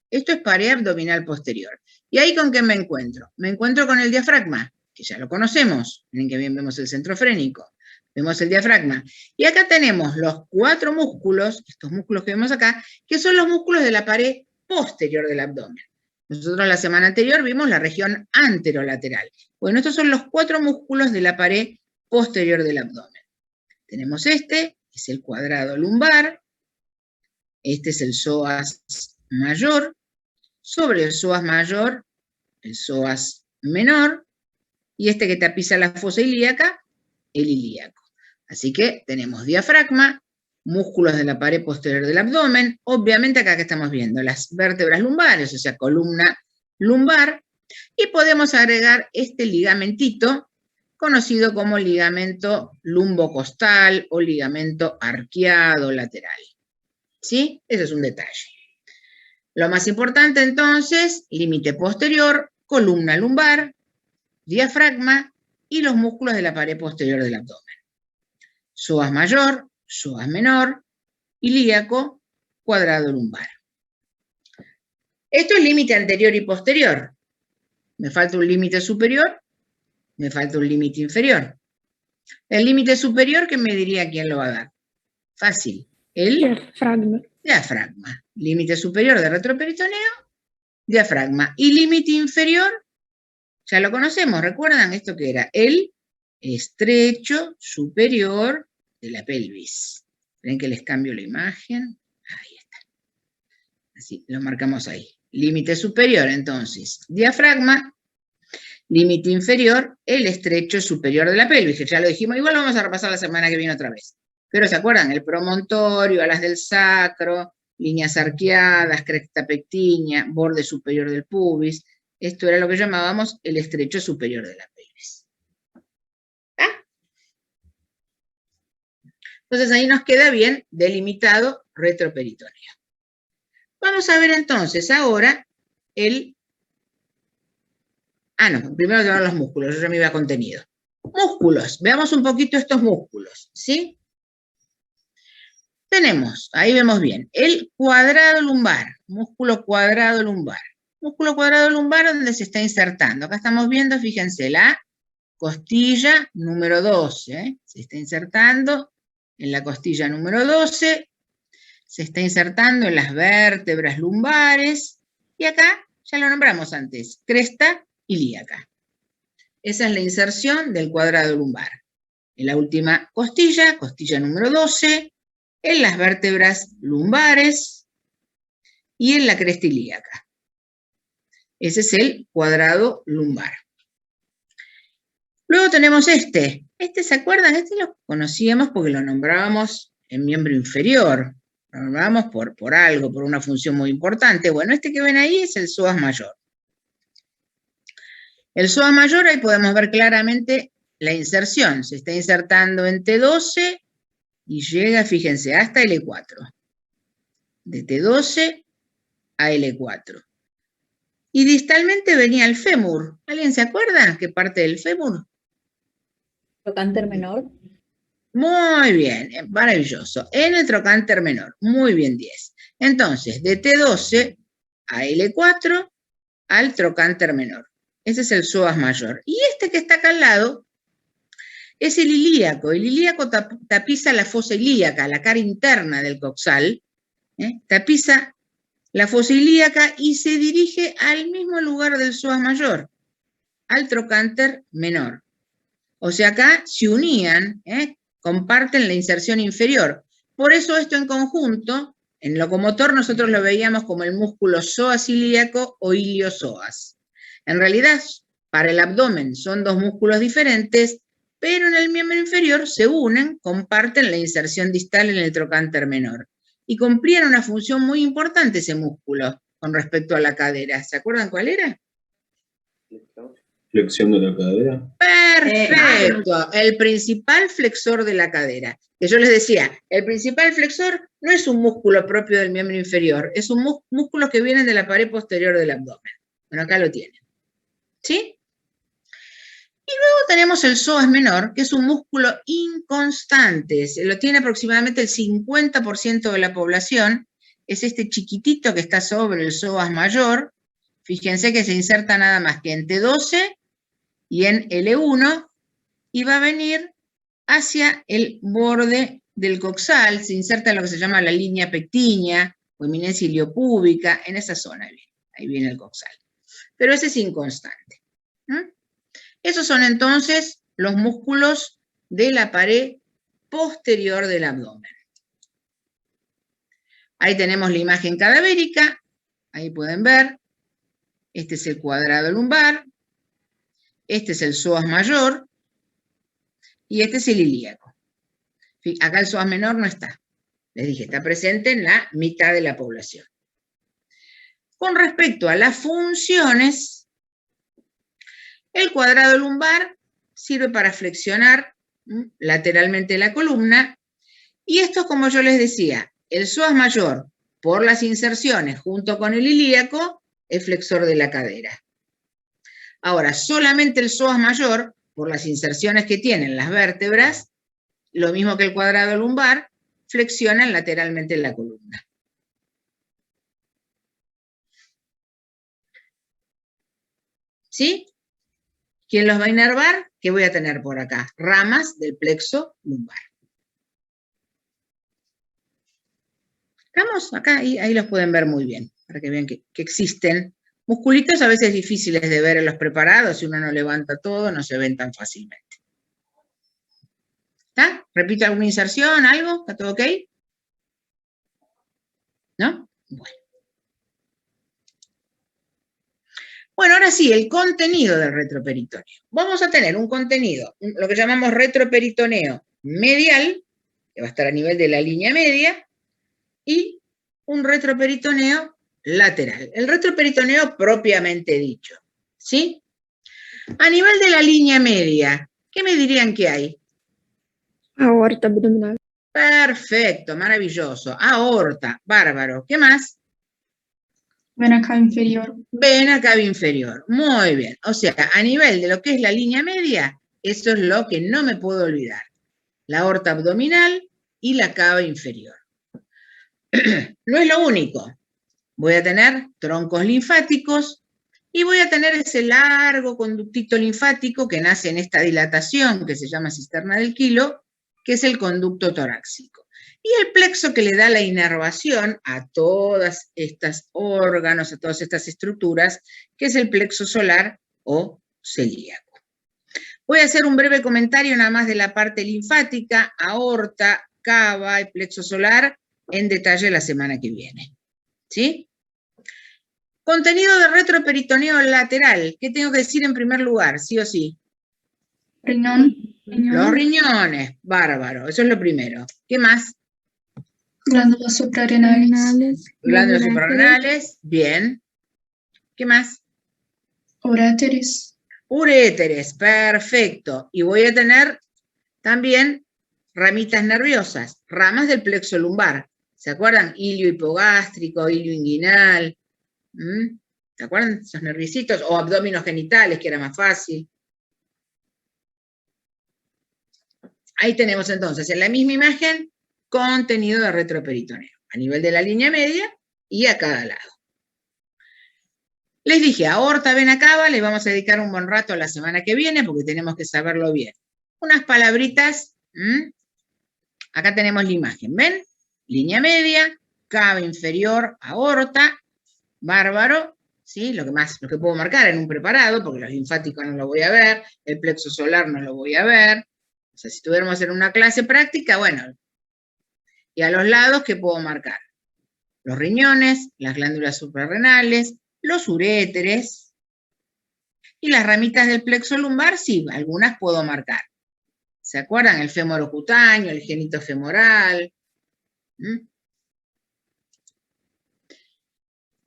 Esto es pared abdominal posterior. ¿Y ahí con qué me encuentro? Me encuentro con el diafragma, que ya lo conocemos, miren que bien vemos el centro frénico, vemos el diafragma. Y acá tenemos los 4 músculos, estos músculos que vemos acá, que son los músculos de la pared posterior del abdomen. Nosotros la semana anterior vimos la región anterolateral. Bueno, estos son los 4 músculos de la pared posterior del abdomen. Tenemos este, es el cuadrado lumbar. Este es el psoas mayor. Sobre el psoas mayor, el psoas menor. Y este que tapiza la fosa ilíaca, el ilíaco. Así que tenemos diafragma, músculos de la pared posterior del abdomen, obviamente acá que estamos viendo las vértebras lumbares, o sea, columna lumbar, y podemos agregar este ligamentito, conocido como ligamento lumbocostal o ligamento arqueado lateral. ¿Sí? Ese es un detalle. Lo más importante entonces, límite posterior, columna lumbar, diafragma y los músculos de la pared posterior del abdomen. Psoas mayor, psoas menor, ilíaco, cuadrado lumbar. Esto es límite anterior y posterior. Me falta un límite superior, me falta un límite inferior. El límite superior, ¿qué me diría quién lo va a dar? Fácil. El Diafragma. diafragma. Límite superior de retroperitoneo, diafragma. Y límite inferior, ya lo conocemos, ¿recuerdan esto que era? El estrecho superior de la pelvis. ¿Ven que les cambio la imagen? Ahí está. Así, lo marcamos ahí. Límite superior, entonces, diafragma. Límite inferior, el estrecho superior de la pelvis, que ya lo dijimos. Igual lo vamos a repasar la semana que viene otra vez. Pero ¿se acuerdan? El promontorio, alas del sacro, líneas arqueadas, cresta pectínea, borde superior del pubis. Esto era lo que llamábamos el estrecho superior de la pelvis. ¿Ah? Entonces ahí nos queda bien delimitado retroperitoneo. Vamos a ver entonces ahora el... no, primero te van los músculos, yo ya me iba a contenido. Músculos, veamos un poquito estos músculos, ¿sí? Tenemos, ahí vemos bien, el cuadrado lumbar, músculo cuadrado lumbar. Músculo cuadrado lumbar donde se está insertando. Acá estamos viendo, fíjense, la costilla número 12. Se está insertando en la costilla número 12. Se está insertando en las vértebras lumbares. Y acá, ya lo nombramos antes, cresta ilíaca. Esa es la inserción del cuadrado lumbar. En la última costilla, costilla número 12, en las vértebras lumbares y en la cresta ilíaca. Ese es el cuadrado lumbar. Luego tenemos este. Este, ¿se acuerdan? Este lo conocíamos porque lo nombrábamos en miembro inferior. Lo nombrábamos por algo, por una función muy importante. Bueno, este que ven ahí es el psoas mayor. El psoas mayor, ahí podemos ver claramente la inserción. Se está insertando en T12 y llega, fíjense, hasta L4. De T12 a L4. Y distalmente venía el fémur. ¿Alguien se acuerda qué parte del fémur? Trocánter menor. Muy bien, maravilloso. En el trocánter menor. Muy bien, 10. Entonces, de T12 a L4 al trocánter menor. Ese es el psoas mayor. Y este que está acá al lado es el ilíaco. El ilíaco tapiza la fosa ilíaca, la cara interna del coxal. Tapiza la fosa ilíaca y se dirige al mismo lugar del psoas mayor, al trocánter menor. O sea, acá se unían, comparten la inserción inferior. Por eso esto en conjunto, en locomotor nosotros lo veíamos como el músculo psoas ilíaco o iliosoas. En realidad, para el abdomen son dos músculos diferentes, pero en el miembro inferior se unen, comparten la inserción distal en el trocánter menor. Y cumplían una función muy importante ese músculo con respecto a la cadera. ¿Se acuerdan cuál era? Flexión de la cadera. Perfecto, el principal flexor de la cadera. Que yo les decía, el principal flexor no es un músculo propio del miembro inferior, es un músculo que viene de la pared posterior del abdomen. Bueno, acá lo tienen. ¿Sí? Y luego tenemos el psoas menor, que es un músculo inconstante, lo tiene aproximadamente el 50% de la población, es este chiquitito que está sobre el psoas mayor. Fíjense que se inserta nada más que en T12 y en L1, y va a venir hacia el borde del coxal, se inserta en lo que se llama la línea pectínea, o eminencia iliopúbica, en esa zona, ahí viene el coxal. pero ese es inconstante. Esos son entonces los músculos de la pared posterior del abdomen. Ahí tenemos la imagen cadavérica, ahí pueden ver, este es el cuadrado lumbar, este es el psoas mayor y este es el ilíaco. Acá el psoas menor no está, les dije, está presente en la mitad de la población. Con respecto a las funciones, el cuadrado lumbar sirve para flexionar lateralmente la columna, y esto, como yo les decía, el psoas mayor, por las inserciones junto con el ilíaco, es flexor de la cadera. Ahora, solamente el psoas mayor, por las inserciones que tienen las vértebras, lo mismo que el cuadrado lumbar, flexionan lateralmente la columna. ¿Sí? ¿Quién los va a inervar? ¿Qué voy a tener por acá? Ramas del plexo lumbar. ¿Estamos? Acá, ahí los pueden ver muy bien, para que vean que existen musculitos a veces difíciles de ver en los preparados, si uno no levanta todo, no se ven tan fácilmente. ¿Está? ¿Repito alguna inserción, algo? ¿Está todo ok? ¿No? Bueno, ahora sí, el contenido del retroperitoneo. Vamos a tener un contenido, lo que llamamos retroperitoneo medial, que va a estar a nivel de la línea media, y un retroperitoneo lateral. El retroperitoneo propiamente dicho, ¿sí? A nivel de la línea media, ¿qué me dirían que hay? Aorta abdominal. Perfecto, maravilloso. Aorta, bárbaro. ¿Qué más? Vena cava inferior. Vena cava inferior. Muy bien. O sea, a nivel de lo que es la línea media, eso es lo que no me puedo olvidar. La aorta abdominal y la cava inferior. No es lo único. Voy a tener troncos linfáticos y voy a tener ese largo conductito linfático que nace en esta dilatación que se llama cisterna del Kilo, que es el conducto torácico. Y el plexo que le da la inervación a todas estas órganos, a todas estas estructuras, que es el plexo solar o celíaco. Voy a hacer un breve comentario nada más de la parte linfática, aorta, cava y plexo solar, en detalle la semana que viene. ¿Sí? Contenido de retroperitoneo lateral. ¿Qué tengo que decir en primer lugar? ¿Sí o sí? Riñón. Los riñones. Bárbaro. Eso es lo primero. ¿Qué más? Glándulas suprarrenales. Glándulas suprarrenales. Bien. ¿Qué más? Uréteres. Uréteres. Perfecto. Y voy a tener también ramitas nerviosas. Ramas del plexo lumbar. ¿Se acuerdan? Ilio hipogástrico, ilio inguinal. ¿Se acuerdan? Esos nervicitos. O abdómenos genitales, que era más fácil. Ahí tenemos entonces en la misma imagen contenido de retroperitoneo. A nivel de la línea media y a cada lado. Les dije, aorta, vena cava, les vamos a dedicar un buen rato la semana que viene porque tenemos que saberlo bien. Unas palabritas. Acá tenemos la imagen, ¿ven? Línea media, cava inferior, aorta, bárbaro, ¿sí? Lo que puedo marcar en un preparado, porque los linfáticos no lo voy a ver, el plexo solar no lo voy a ver. O sea, si estuviéramos en una clase práctica, bueno. Y a los lados, ¿qué puedo marcar? Los riñones, las glándulas suprarrenales, los uréteres, y las ramitas del plexo lumbar, sí, algunas puedo marcar. ¿Se acuerdan? El fémoro cutáneo, el genito femoral.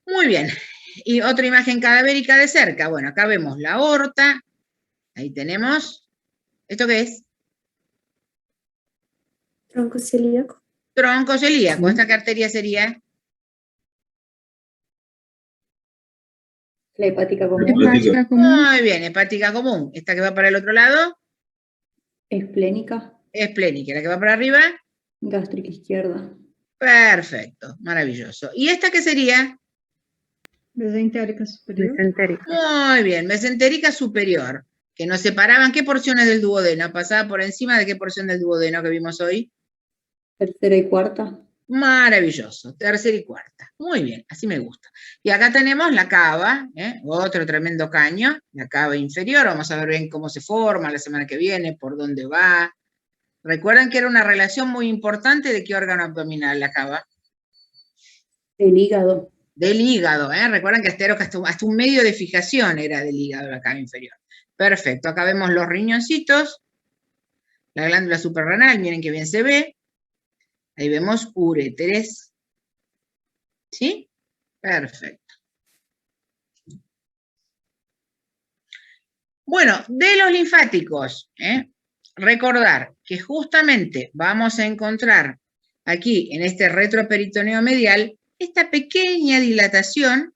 Muy bien. Y otra imagen cadavérica de cerca. Bueno, acá vemos la aorta. Ahí tenemos. ¿Esto qué es? Tronco celíaco. Tronco celíaco. ¿Esta qué arteria sería? La hepática común. Hepática común. Muy bien, hepática común. ¿Esta que va para el otro lado? Esplénica. Esplénica. ¿La que va para arriba? Gástrica izquierda. Perfecto, maravilloso. ¿Y esta qué sería? Mesentérica superior. Muy bien, mesentérica superior. Que nos separaban, ¿qué porciones del duodeno? ¿Pasaba por encima de qué porción del duodeno que vimos hoy? Tercera y cuarta. Maravilloso, tercera y cuarta. Muy bien, así me gusta. Y acá tenemos la cava, otro tremendo caño, la cava inferior. Vamos a ver bien cómo se forma la semana que viene, por dónde va. Recuerden que era una relación muy importante de qué órgano abdominal la cava. El hígado. Del hígado, recuerden que hasta un medio de fijación era del hígado la cava inferior. Perfecto, acá vemos los riñoncitos, la glándula suprarrenal, miren qué bien se ve. Ahí vemos uréteres. ¿Sí? Perfecto. Bueno, de los linfáticos, recordar que justamente vamos a encontrar aquí en este retroperitoneo medial esta pequeña dilatación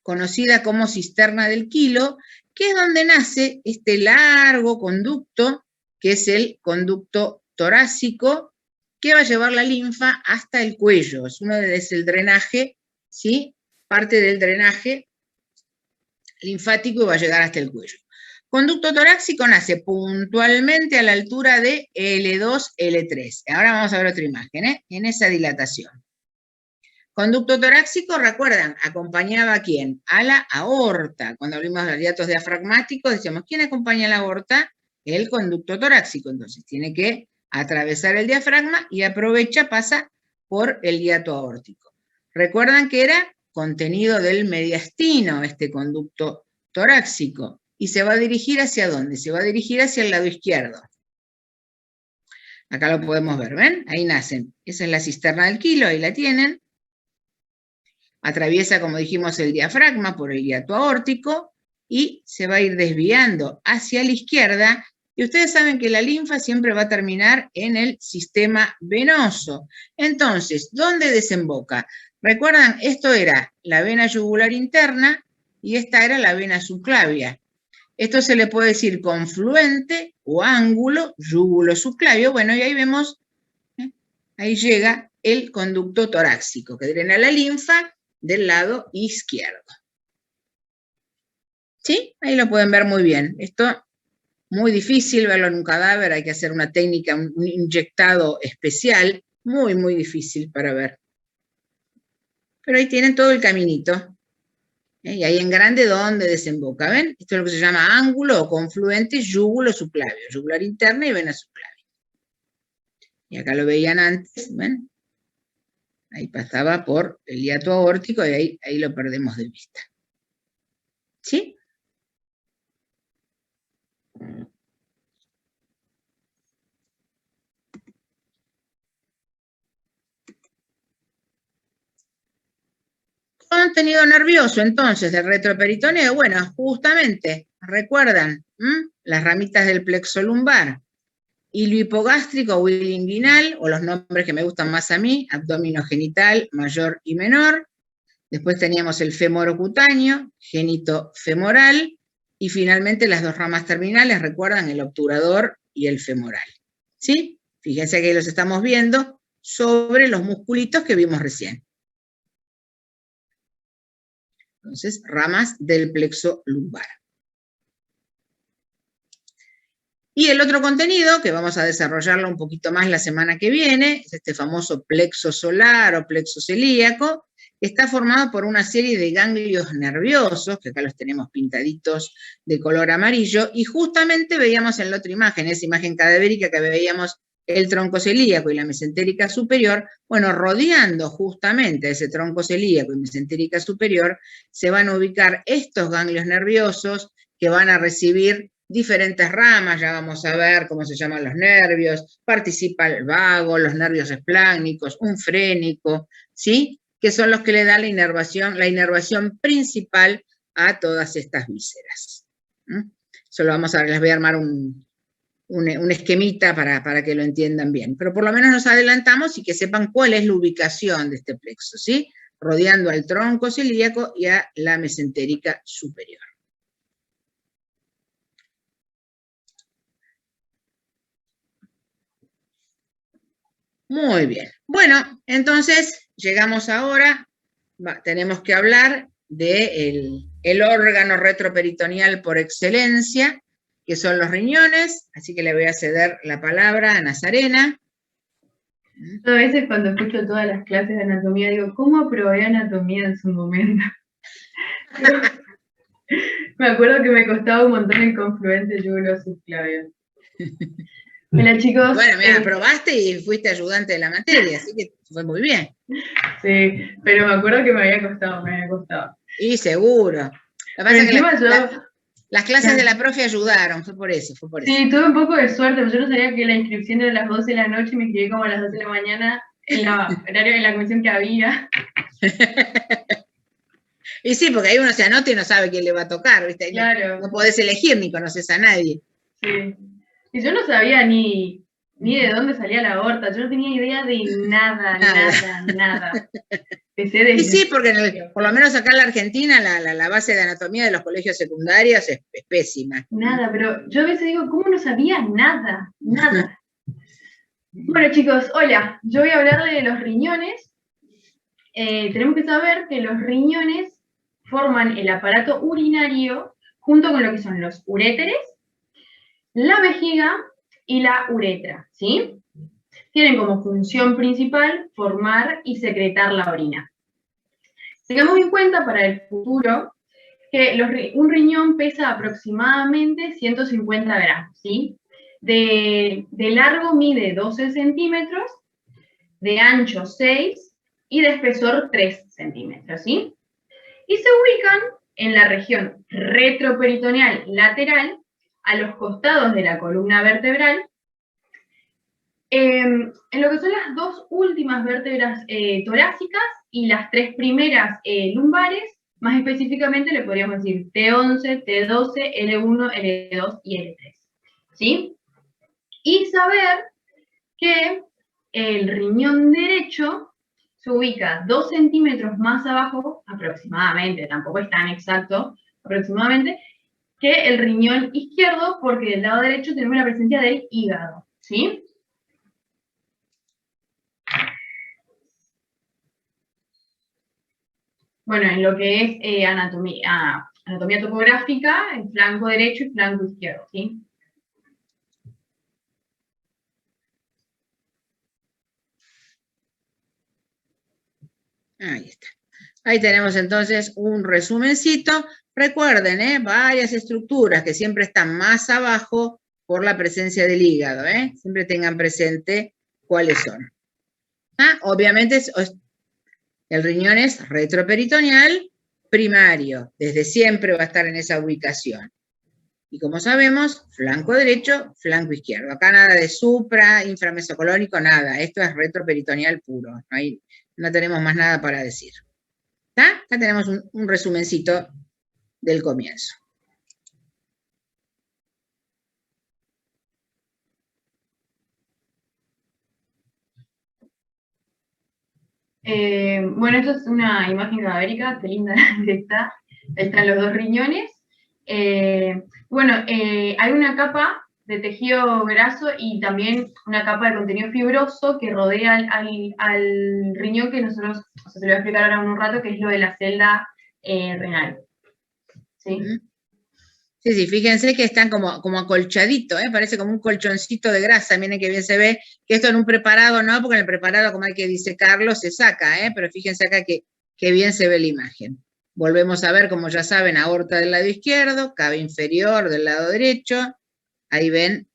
conocida como cisterna del Kilo, que es donde nace este largo conducto, que es el conducto torácico, que va a llevar la linfa hasta el cuello. Es el drenaje, ¿sí? Parte del drenaje linfático y va a llegar hasta el cuello. Conducto torácico nace puntualmente a la altura de L2, L3. Ahora vamos a ver otra imagen, en esa dilatación. Conducto torácico, recuerdan, acompañaba ¿a quién? A la aorta. Cuando hablamos de hiatos diafragmáticos, decíamos, ¿quién acompaña a la aorta? El conducto torácico. Entonces, tiene que atravesar el diafragma y aprovecha, pasa por el hiato aórtico. Recuerdan que era contenido del mediastino, este conducto torácico. ¿Y se va a dirigir hacia dónde? Se va a dirigir hacia el lado izquierdo. Acá lo podemos ver, ¿ven? Ahí nacen. Esa es la cisterna del Kilo, ahí la tienen. Atraviesa, como dijimos, el diafragma por el hiato aórtico y se va a ir desviando hacia la izquierda. Y ustedes saben que la linfa siempre va a terminar en el sistema venoso. Entonces, ¿dónde desemboca? Recuerdan, esto era la vena yugular interna y esta era la vena subclavia. Esto se le puede decir confluente o ángulo, yúgulo subclavio. Bueno, y ahí vemos, ahí llega el conducto torácico que drena la linfa del lado izquierdo. ¿Sí? Ahí lo pueden ver muy bien. Esto muy difícil verlo en un cadáver, hay que hacer una técnica, un inyectado especial, muy, muy difícil para ver. Pero ahí tienen todo el caminito. Y ahí en grande, ¿dónde desemboca? ¿Ven? Esto es lo que se llama ángulo o confluente yúgulo subclavio, yugular interna y vena subclavia. Y acá lo veían antes, ¿ven? Ahí pasaba por el hiato aórtico y ahí lo perdemos de vista. ¿Sí? Contenido nervioso, entonces, del retroperitoneo. Bueno, justamente, ¿recuerdan? Las ramitas del plexo lumbar. Hilo hipogástrico o hilo inguinal, o los nombres que me gustan más a mí, abdomino genital, mayor y menor. Después teníamos el fémoro cutáneo, génito femoral, y finalmente las dos ramas terminales, recuerdan, el obturador y el femoral. ¿Sí? Fíjense que los estamos viendo sobre los musculitos que vimos recién. Entonces, ramas del plexo lumbar. Y el otro contenido, que vamos a desarrollarlo un poquito más la semana que viene, es este famoso plexo solar o plexo celíaco, que está formado por una serie de ganglios nerviosos, que acá los tenemos pintaditos de color amarillo, y justamente veíamos en la otra imagen, esa imagen cadavérica que veíamos el tronco celíaco y la mesentérica superior, bueno, rodeando justamente a ese tronco celíaco y mesentérica superior, se van a ubicar estos ganglios nerviosos que van a recibir diferentes ramas, ya vamos a ver cómo se llaman los nervios, participa el vago, los nervios espláncnicos, un frénico, ¿sí? Que son los que le dan la inervación principal a todas estas vísceras. Eso lo vamos a ver, les voy a armar un esquemita para que lo entiendan bien. Pero por lo menos nos adelantamos y que sepan cuál es la ubicación de este plexo, ¿sí? Rodeando al tronco celíaco y a la mesentérica superior. Muy bien. Bueno, entonces llegamos ahora, tenemos que hablar del órgano retroperitoneal por excelencia, que son los riñones, así que le voy a ceder la palabra a Nazarena. Yo a veces cuando escucho todas las clases de anatomía digo, ¿cómo aprobé anatomía en su momento? Me acuerdo que me costaba un montón el confluente yugulo-subclavio. Hola chicos. Bueno, mira, aprobaste y fuiste ayudante de la materia, así que fue muy bien. Sí, pero me acuerdo que me había costado. Y seguro. Lo que pasa es que las clases de la profe ayudaron, fue por eso. Sí, tuve un poco de suerte, yo no sabía que la inscripción era a las 12 de la noche y me inscribí como a las 12 de la mañana en la comisión que había. Y sí, porque ahí uno se anota y no sabe quién le va a tocar, ¿viste? Claro. No podés elegir ni conoces a nadie. Sí. Y yo no sabía ni de dónde salía la aorta, yo no tenía idea de nada. Empecé desde... Y sí, porque por lo menos acá en la Argentina la base de anatomía de los colegios secundarios es pésima. Nada, pero yo a veces digo, ¿cómo no sabía nada? Bueno chicos, hola, yo voy a hablarle de los riñones. Tenemos que saber que los riñones forman el aparato urinario junto con lo que son los uréteres, la vejiga y la uretra, ¿sí? Tienen como función principal formar y secretar la orina. Tengamos en cuenta para el futuro que un riñón pesa aproximadamente 150 gramos, ¿sí? De largo mide 12 centímetros, de ancho 6 y de espesor 3 centímetros, ¿sí? Y se ubican en la región retroperitoneal lateral, a los costados de la columna vertebral, en lo que son las dos últimas vértebras torácicas y las tres primeras lumbares, más específicamente le podríamos decir T11, T12, L1, L2 y L3, ¿sí? Y saber que el riñón derecho se ubica 2 centímetros más abajo, aproximadamente, tampoco es tan exacto, aproximadamente, que el riñón izquierdo, porque del lado derecho tenemos la presencia del hígado, ¿sí? Bueno, en lo que es anatomía topográfica, el flanco derecho y flanco izquierdo, ¿sí? Ahí está. Ahí tenemos entonces un resumencito. Recuerden, varias estructuras que siempre están más abajo por la presencia del hígado, Siempre tengan presente cuáles son. Obviamente el riñón es retroperitoneal primario, desde siempre va a estar en esa ubicación. Y como sabemos, flanco derecho, flanco izquierdo. Acá nada de supra, inframesocolónico, nada. Esto es retroperitoneal puro. No tenemos más nada para decir. Acá tenemos un resumencito del comienzo. Bueno, esto es una imagen cadavérica, qué linda está. Ahí están los dos riñones. Hay una capa de tejido graso y también una capa de contenido fibroso que rodea al riñón que nosotros, se lo voy a explicar ahora en un rato, que es lo de la celda renal. ¿Sí? Sí, fíjense que están como acolchaditos, parece como un colchoncito de grasa, miren que bien se ve, que esto en un preparado no, porque en el preparado como hay que disecarlo se saca, pero fíjense acá que bien se ve la imagen. Volvemos a ver, como ya saben, aorta del lado izquierdo, cava inferior del lado derecho, ahí ven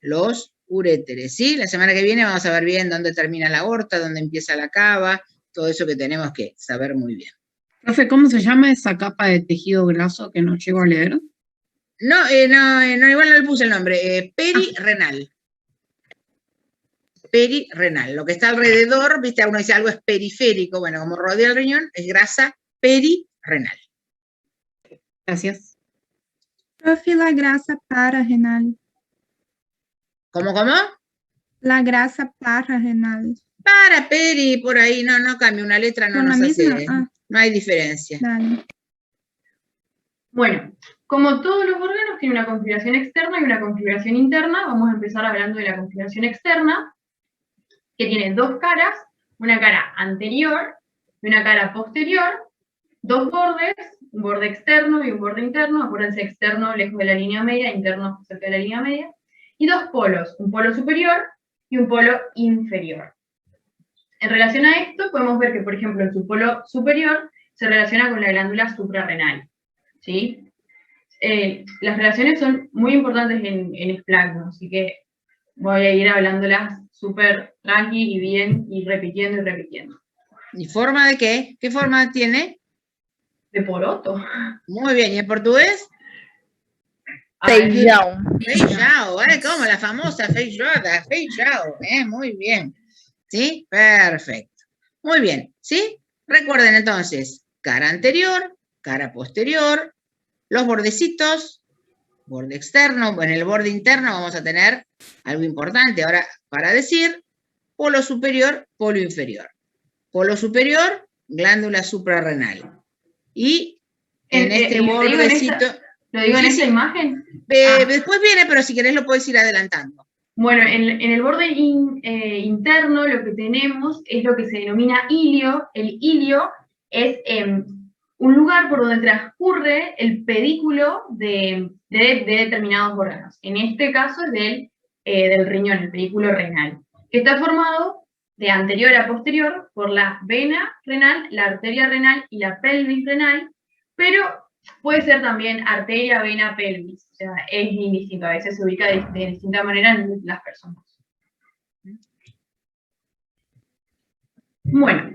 los uréteres, ¿sí? La semana que viene vamos a ver bien dónde termina la aorta, dónde empieza la cava, todo eso que tenemos que saber muy bien. Profe, ¿cómo se llama esa capa de tejido graso que no llego a leer? No, igual no le puse el nombre, perirenal. Perirenal, lo que está alrededor, viste, uno dice algo es periférico, bueno, como rodea el riñón, es grasa perirenal. Gracias. Profe, la grasa pararrenal. ¿Cómo? La grasa pararrenal. Peri, por ahí, no cambia, una letra no nos hace, no hay diferencia. Dale. Bueno, como todos los órganos tienen una configuración externa y una configuración interna, vamos a empezar hablando de la configuración externa, que tiene dos caras, una cara anterior y una cara posterior, dos bordes, un borde externo y un borde interno, acuérdense, externo lejos de la línea media, interno cerca de la línea media, y dos polos, un polo superior y un polo inferior, En relación a esto, podemos ver que, por ejemplo, su polo superior se relaciona con la glándula suprarrenal, ¿sí? Las relaciones son muy importantes en esplagmo, así que voy a ir hablándolas súper tranqui y bien, y repitiendo y repitiendo. ¿Y forma de qué? ¿Qué forma tiene? De poroto. Muy bien, ¿y en portugués? Feijão. Feijão, como la famosa feijoada, feijão, muy bien. ¿Sí? Perfecto. Muy bien, ¿sí? Recuerden entonces, cara anterior, cara posterior, los bordecitos, borde externo, en el borde interno vamos a tener algo importante ahora para decir, polo superior, polo inferior. Polo superior, glándula suprarrenal. Y en este bordecito... ¿Lo digo en esta imagen? Después viene, pero si querés lo puedes ir adelantando. Bueno, en el borde interno lo que tenemos es lo que se denomina ilio. El ilio es un lugar por donde transcurre el pedículo de determinados órganos. En este caso es del riñón, el pedículo renal, que está formado de anterior a posterior por la vena renal, la arteria renal y la pelvis renal, pero puede ser también arteria, vena, pelvis, o sea, es indistinto, a veces se ubica de distinta manera en las personas. Bueno,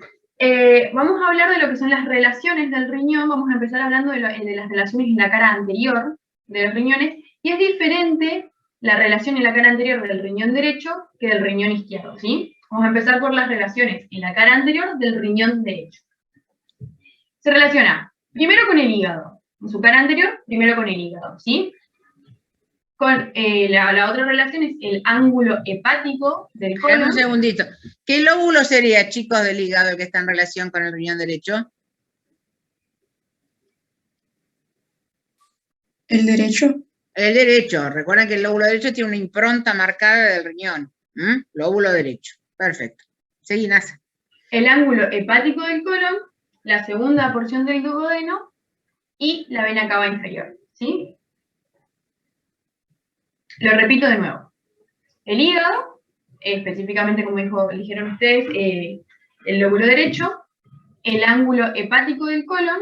vamos a hablar de lo que son las relaciones del riñón, vamos a empezar hablando de las relaciones en la cara anterior de los riñones, y es diferente la relación en la cara anterior del riñón derecho que del riñón izquierdo, ¿sí? Vamos a empezar por las relaciones en la cara anterior del riñón derecho. Se relaciona primero con el hígado, en su cara anterior, primero con el hígado, ¿sí? Con la otra relación es el ángulo hepático del colon. Un segundito. ¿Qué lóbulo sería, chicos, del hígado el que está en relación con el riñón derecho? ¿El derecho? El derecho. Recuerden que el lóbulo derecho tiene una impronta marcada del riñón. Lóbulo derecho. Perfecto. Seguí, Nasa. El ángulo hepático del colon, la segunda porción del duodeno, y la vena cava inferior, ¿sí? Lo repito de nuevo. El hígado, específicamente como dijeron ustedes, el lóbulo derecho, el ángulo hepático del colon,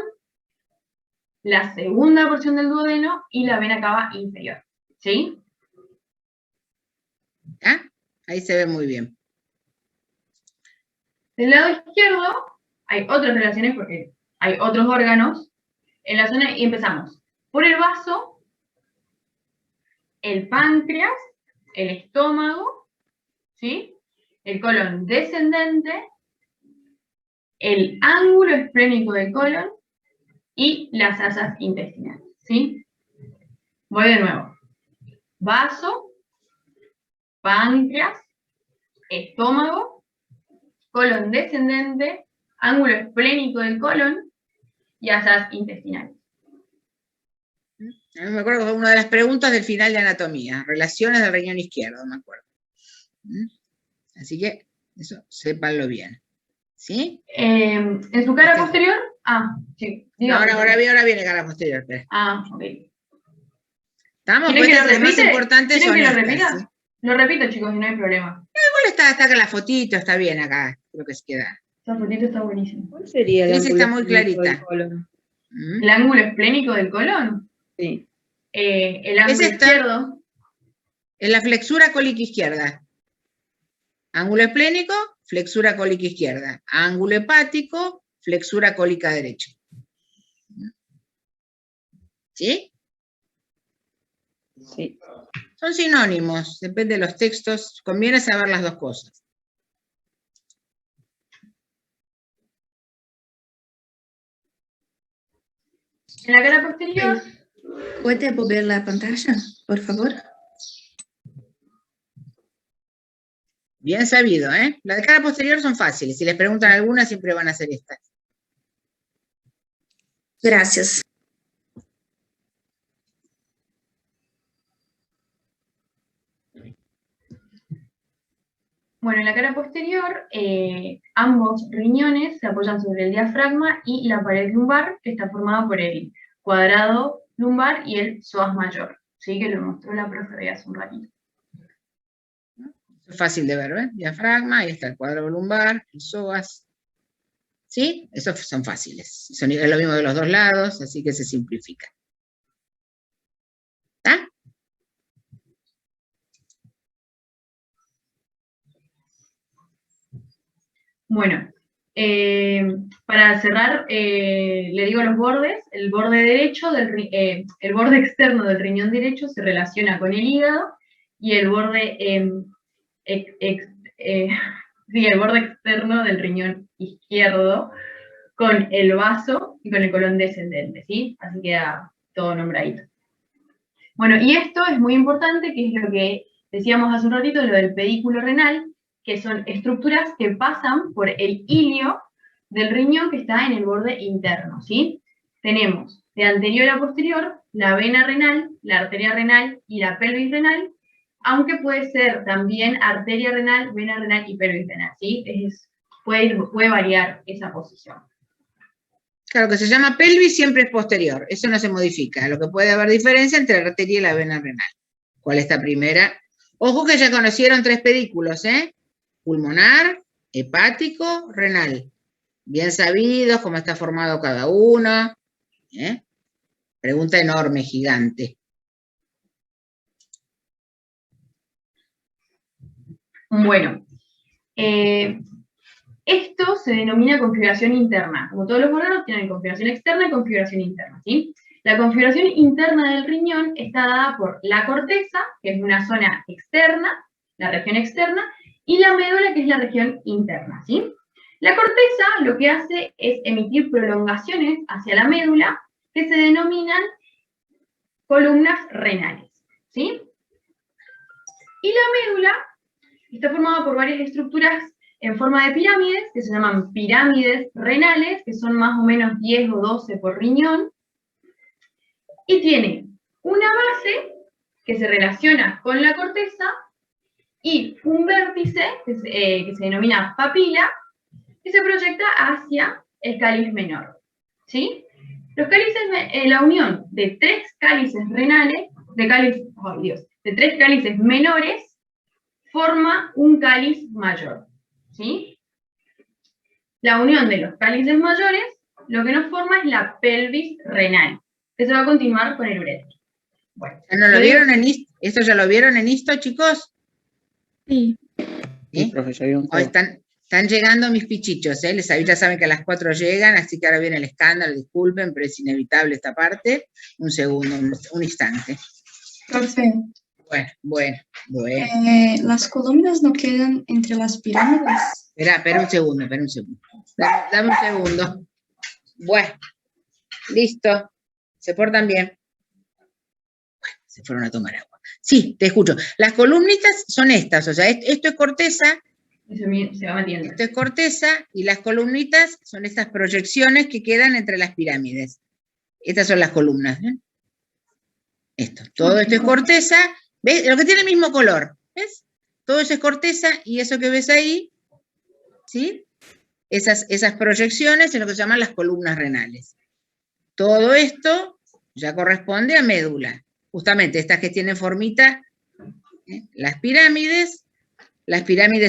la segunda porción del duodeno y la vena cava inferior, ¿sí? ¿Ah? Ahí se ve muy bien. Del lado izquierdo hay otras relaciones porque hay otros órganos en la zona, y empezamos por el vaso, el páncreas, el estómago, ¿sí? El colon descendente, el ángulo esplénico del colon y las asas intestinales, ¿sí? Voy de nuevo. Vaso, páncreas, estómago, colon descendente, ángulo esplénico del colon y asas intestinales. A mí me acuerdo que fue una de las preguntas del final de anatomía. Relaciones del riñón izquierdo, me acuerdo. Así que, eso, sépanlo bien. ¿Sí? En su cara posterior, sí. Ahora viene cara posterior. Espera. Ok. Estamos ¿Quieren que lo las más repite? importantes ¿Quieren son que lo estas, repita? ¿sí? Lo repito, chicos, y no hay problema. Igual está con la fotito, está bien acá. Creo que se queda. Esta fotito está buenísima. ¿Cuál sería el Esa ángulo está muy esplénico del clarita. colon? ¿El ángulo esplénico del colon? Sí. El ángulo esta? izquierdo. En la flexura cólica izquierda. Ángulo esplénico, flexura cólica izquierda. Ángulo hepático, flexura cólica derecha. ¿Sí? Sí. Son sinónimos, depende de los textos. Conviene saber las dos cosas. En la cara posterior. ¿Puede volver la pantalla, por favor? Bien sabido, ¿eh? Las de cara posterior son fáciles. Si les preguntan alguna, siempre van a ser estas. Gracias. Bueno, en la cara posterior, ambos riñones se apoyan sobre el diafragma y la pared lumbar, que está formada por el cuadrado lumbar y el psoas mayor, ¿sí? Que lo mostró la profe hace un ratito. Es fácil de ver, ¿ves? Diafragma, ahí está el cuadro lumbar, el psoas. ¿Sí? Esos son fáciles. Es lo mismo de los dos lados, así que se simplifica. ¿Está? Bueno, para cerrar, le digo los bordes. El borde derecho, el borde externo del riñón derecho se relaciona con el hígado y el borde, el borde externo del riñón izquierdo con el vaso y con el colon descendente, ¿sí? Así queda todo nombradito. Bueno, y esto es muy importante, que es lo que decíamos hace un ratito, lo del pedículo renal, que son estructuras que pasan por el ilio del riñón que está en el borde interno, ¿sí? Tenemos de anterior a posterior la vena renal, la arteria renal y la pelvis renal, aunque puede ser también arteria renal, vena renal y pelvis renal, ¿sí? Puede variar esa posición. Claro, que se llama pelvis siempre es posterior, eso no se modifica. Lo que puede haber diferencia entre la arteria y la vena renal. ¿Cuál es la primera? Ojo que ya conocieron 3 pedículos, ¿eh? Pulmonar, hepático, renal. Bien sabidos cómo está formado cada uno. ¿Eh? Pregunta enorme, gigante. Bueno, esto se denomina configuración interna. Como todos los órganos tienen configuración externa y configuración interna, ¿sí? La configuración interna del riñón está dada por la corteza, que es una zona externa, la región externa, y la médula, que es la región interna, ¿sí? La corteza lo que hace es emitir prolongaciones hacia la médula, que se denominan columnas renales, ¿sí? Y la médula está formada por varias estructuras en forma de pirámides, que se llaman pirámides renales, que son más o menos 10 o 12 por riñón, y tiene una base que se relaciona con la corteza y un vértice que se denomina papila, que se proyecta hacia el cáliz menor, ¿sí? Los cálices, la unión de 3 cálices renales, de 3 cálices menores, forma un cáliz mayor, ¿sí? La unión de los cálices mayores, lo que nos forma es la pelvis renal, que se va a continuar con el uréter. Bueno, ¿No lo vieron en esto? ¿Ya lo vieron en esto, chicos? Sí. Sí, profe, ya vieron todo. Están llegando mis pichichos, ¿eh? Ya saben que a las 4 llegan, así que ahora viene el escándalo, disculpen, pero es inevitable esta parte. Un segundo, un instante. Profe, Bueno. las columnas no quedan entre las pirámides. Espera un segundo. Dame un segundo. Bueno, listo. ¿Se portan bien? Bueno, se fueron a tomar agua. Sí, te escucho. Las columnitas son estas, o sea, esto es corteza. Se va metiendo. Esto es corteza y las columnitas son estas proyecciones que quedan entre las pirámides. Estas son las columnas, ¿ven? Todo esto es corteza. ¿Ves? Lo que tiene el mismo color, ¿ves? Todo eso es corteza y eso que ves ahí, ¿sí? Esas proyecciones es lo que se llaman las columnas renales. Todo esto ya corresponde a médula. Justamente estas que tienen formita, las pirámides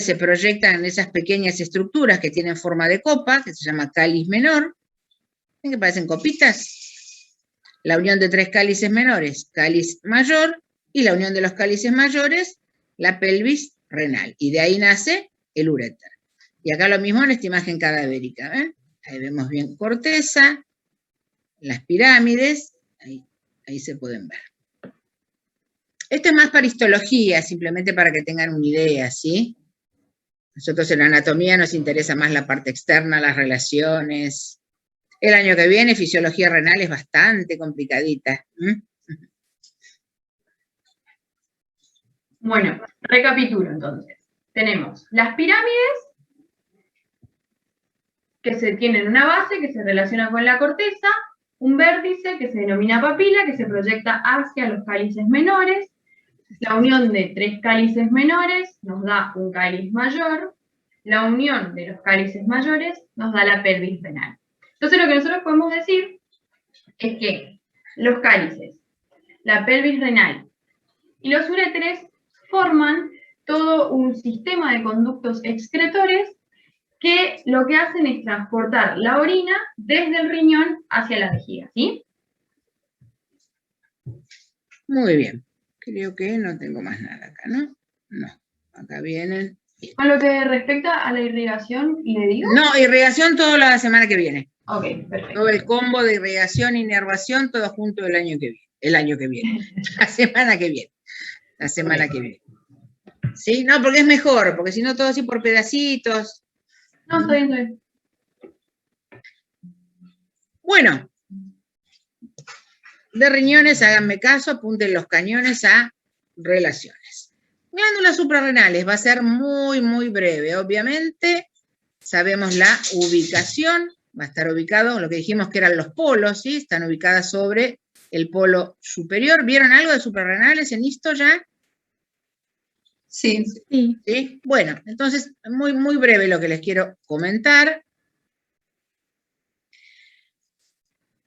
se proyectan en esas pequeñas estructuras que tienen forma de copa, que se llama cáliz menor. ¿Ven que parecen copitas? La unión de 3 cálices menores, cáliz mayor, y la unión de los cálices mayores, la pelvis renal. Y de ahí nace el uréter. Y acá lo mismo en esta imagen cadavérica. ¿Ven? Ahí vemos bien corteza, las pirámides, ahí se pueden ver. Esto es más para histología, simplemente para que tengan una idea, ¿sí? Nosotros en anatomía nos interesa más la parte externa, las relaciones. El año que viene, fisiología renal es bastante complicadita. Bueno, recapitulo entonces. Tenemos las pirámides, que tienen una base que se relaciona con la corteza, un vértice que se denomina papila, que se proyecta hacia los cálices menores. La unión de 3 cálices menores nos da un cáliz mayor. La unión de los cálices mayores nos da la pelvis renal. Entonces lo que nosotros podemos decir es que los cálices, la pelvis renal y los uréteres forman todo un sistema de conductos excretores que lo que hacen es transportar la orina desde el riñón hacia la vejiga, ¿sí? Muy bien. Creo que no tengo más nada acá, ¿no? No. Acá vienen. Con lo que respecta a la irrigación, ¿le digo? No, irrigación toda la semana que viene. Ok, perfecto. Todo el combo de irrigación e inervación, todo junto el año que viene. El año que viene. La semana que viene. La semana que viene. ¿Sí? No, porque es mejor, porque si no todo así por pedacitos. No, estoy bien. Bueno. De riñones, háganme caso, apunten los cañones a relaciones. Glándulas suprarrenales, va a ser muy, muy breve. Obviamente, sabemos la ubicación, va a estar ubicado, lo que dijimos que eran los polos, ¿sí? Están ubicadas sobre el polo superior. ¿Vieron algo de suprarrenales en esto ya? Sí. ¿Sí? Bueno, entonces, muy, muy breve lo que les quiero comentar.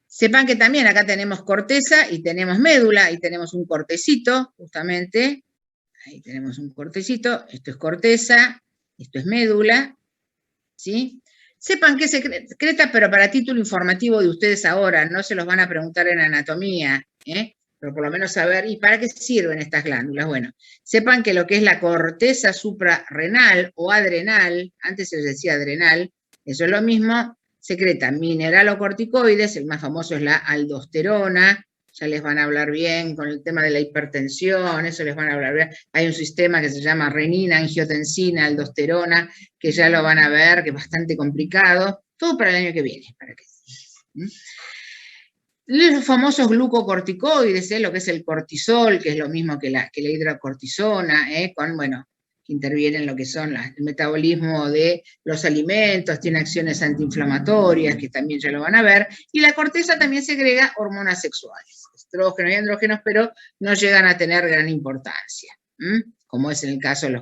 Sepan que también acá tenemos corteza y tenemos médula, y tenemos un cortecito, justamente. Ahí tenemos un cortecito, esto es corteza, esto es médula, ¿sí? Sepan que es secreta, pero para título informativo de ustedes ahora, no se los van a preguntar en anatomía, pero por lo menos saber, ¿y para qué sirven estas glándulas? Bueno, sepan que lo que es la corteza suprarrenal o adrenal, antes se les decía adrenal, eso es lo mismo, secreta mineralocorticoides, el más famoso es la aldosterona, ya les van a hablar bien con el tema de la hipertensión, eso les van a hablar bien. Hay un sistema que se llama renina, angiotensina, aldosterona, que ya lo van a ver, que es bastante complicado, todo para el año que viene. Los famosos glucocorticoides, lo que es el cortisol, que es lo mismo que la hidrocortisona, bueno, que intervienen en lo que son el metabolismo de los alimentos, tiene acciones antiinflamatorias, que también ya lo van a ver, y la corteza también segrega hormonas sexuales, estrógenos y andrógenos, pero no llegan a tener gran importancia, como es en el caso de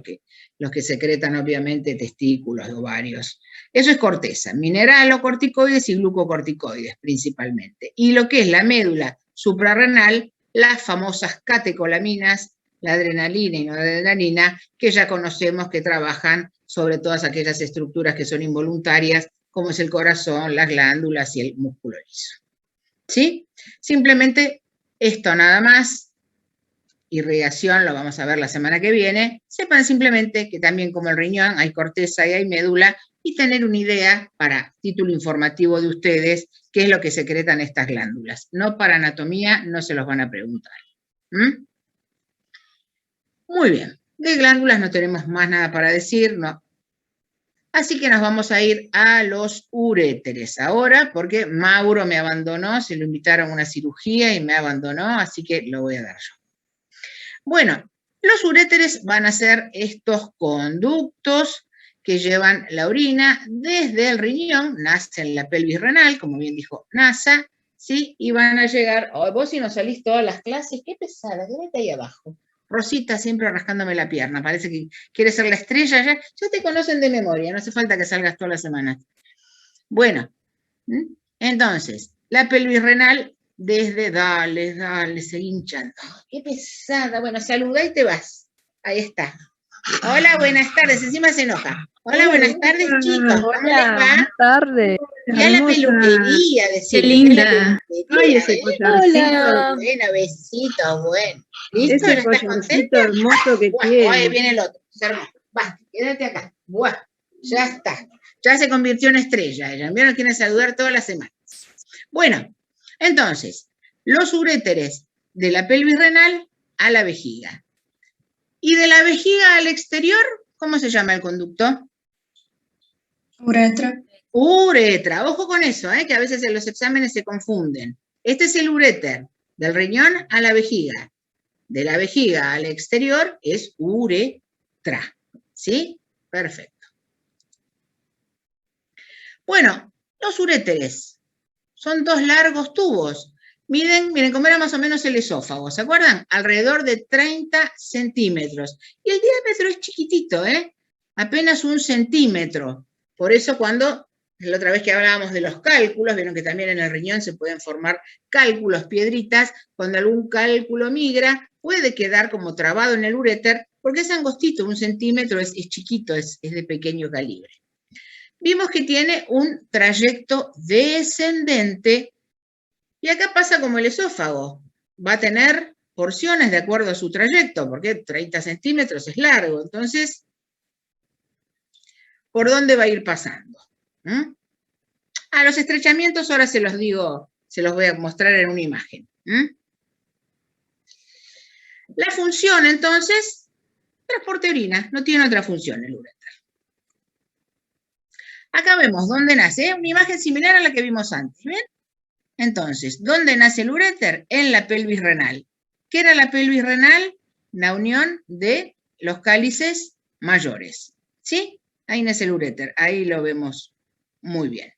los que secretan obviamente testículos, ovarios. Eso es corteza, mineralocorticoides y glucocorticoides principalmente. Y lo que es la médula suprarrenal, las famosas catecolaminas, la adrenalina y noradrenalina, que ya conocemos que trabajan sobre todas aquellas estructuras que son involuntarias, como es el corazón, las glándulas y el músculo liso. ¿Sí? Simplemente esto nada más. Irrigación lo vamos a ver la semana que viene. Sepan simplemente que también como el riñón hay corteza y hay médula, y tener una idea para título informativo de ustedes qué es lo que secretan estas glándulas. No para anatomía, no se los van a preguntar. Muy bien, de glándulas no tenemos más nada para decir, no. Así que nos vamos a ir a los uréteres ahora, porque Mauro me abandonó, se lo invitaron a una cirugía y me abandonó, así que lo voy a dar yo. Bueno, los uréteres van a ser estos conductos que llevan la orina desde el riñón, nace en la pelvis renal, como bien dijo NASA, ¿sí? Y van a llegar, vos si no salís todas las clases, qué pesada, quédate ahí abajo. Rosita siempre rascándome la pierna, parece que quiere ser la estrella, ya te conocen de memoria, no hace falta que salgas todas las semanas. Bueno, entonces, la pelvis renal desde, dale, se hinchan. Oh, qué pesada, bueno, saluda y te vas. Ahí está. Hola, buenas tardes, encima se enoja. Hola, buenas tardes, chicos, ¿cómo les va? Buenas tardes. Y a la peluquería, decir. Qué linda. Ay, ese collarcito. Hola. Bueno, besitos, bueno. ¿Listo? ¿Ya Ese estás collarcito contenta? hermoso que Buah, tiene. ahí viene el otro, es hermoso. Basta, quédate acá. Buah, ya está. Ya se convirtió en estrella ella. Vieron que viene a saludar todas las semanas. Bueno, entonces, los uréteres de la pelvis renal a la vejiga. Y de la vejiga al exterior, ¿cómo se llama el conducto? Uretra. Uretra. Ojo con eso, que a veces en los exámenes se confunden. Este es el uréter, del riñón a la vejiga. De la vejiga al exterior es uretra. ¿Sí? Perfecto. Bueno, los uréteres son dos largos tubos. Miren cómo era más o menos el esófago, ¿se acuerdan? Alrededor de 30 centímetros. Y el diámetro es chiquitito, apenas 1 centímetro. Por eso cuando La otra vez que hablábamos de los cálculos, vieron que también en el riñón se pueden formar cálculos, piedritas. Cuando algún cálculo migra, puede quedar como trabado en el uréter, porque es angostito, 1 centímetro, es chiquito, es de pequeño calibre. Vimos que tiene un trayecto descendente, y acá pasa como el esófago. Va a tener porciones de acuerdo a su trayecto, porque 30 centímetros es largo. Entonces, ¿por dónde va a ir pasando? Los estrechamientos ahora se los digo, se los voy a mostrar en una imagen. La función, entonces, transporte orina, no tiene otra función el uréter. Acá vemos dónde nace, una imagen similar a la que vimos antes, ¿ven? Entonces, ¿dónde nace el uréter? En la pelvis renal. ¿Qué era la pelvis renal? La unión de los cálices mayores, ¿sí? Ahí nace el uréter, ahí lo vemos muy bien.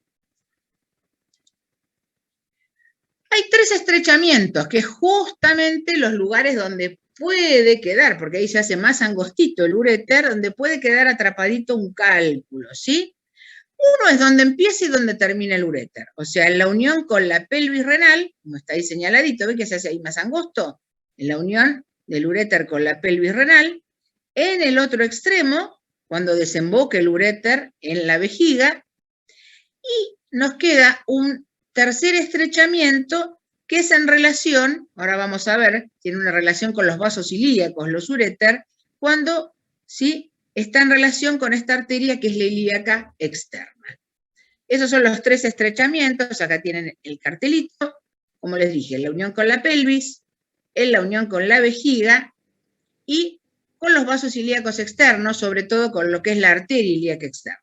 Hay 3 estrechamientos, que es justamente los lugares donde puede quedar, porque ahí se hace más angostito el uréter, donde puede quedar atrapadito un cálculo, ¿sí? Uno es donde empieza y donde termina el uréter, o sea, en la unión con la pelvis renal, como está ahí señaladito, ¿ve que se hace ahí más angosto? En la unión del uréter con la pelvis renal. En el otro extremo, cuando desemboca el uréter en la vejiga, y nos queda un tercer estrechamiento que es en relación, ahora vamos a ver, tiene una relación con los vasos ilíacos, los uréter, cuando ¿sí? Está en relación con esta arteria que es la ilíaca externa. Esos son los 3 estrechamientos, acá tienen el cartelito, como les dije, la unión con la pelvis, en la unión con la vejiga y con los vasos ilíacos externos, sobre todo con lo que es la arteria ilíaca externa.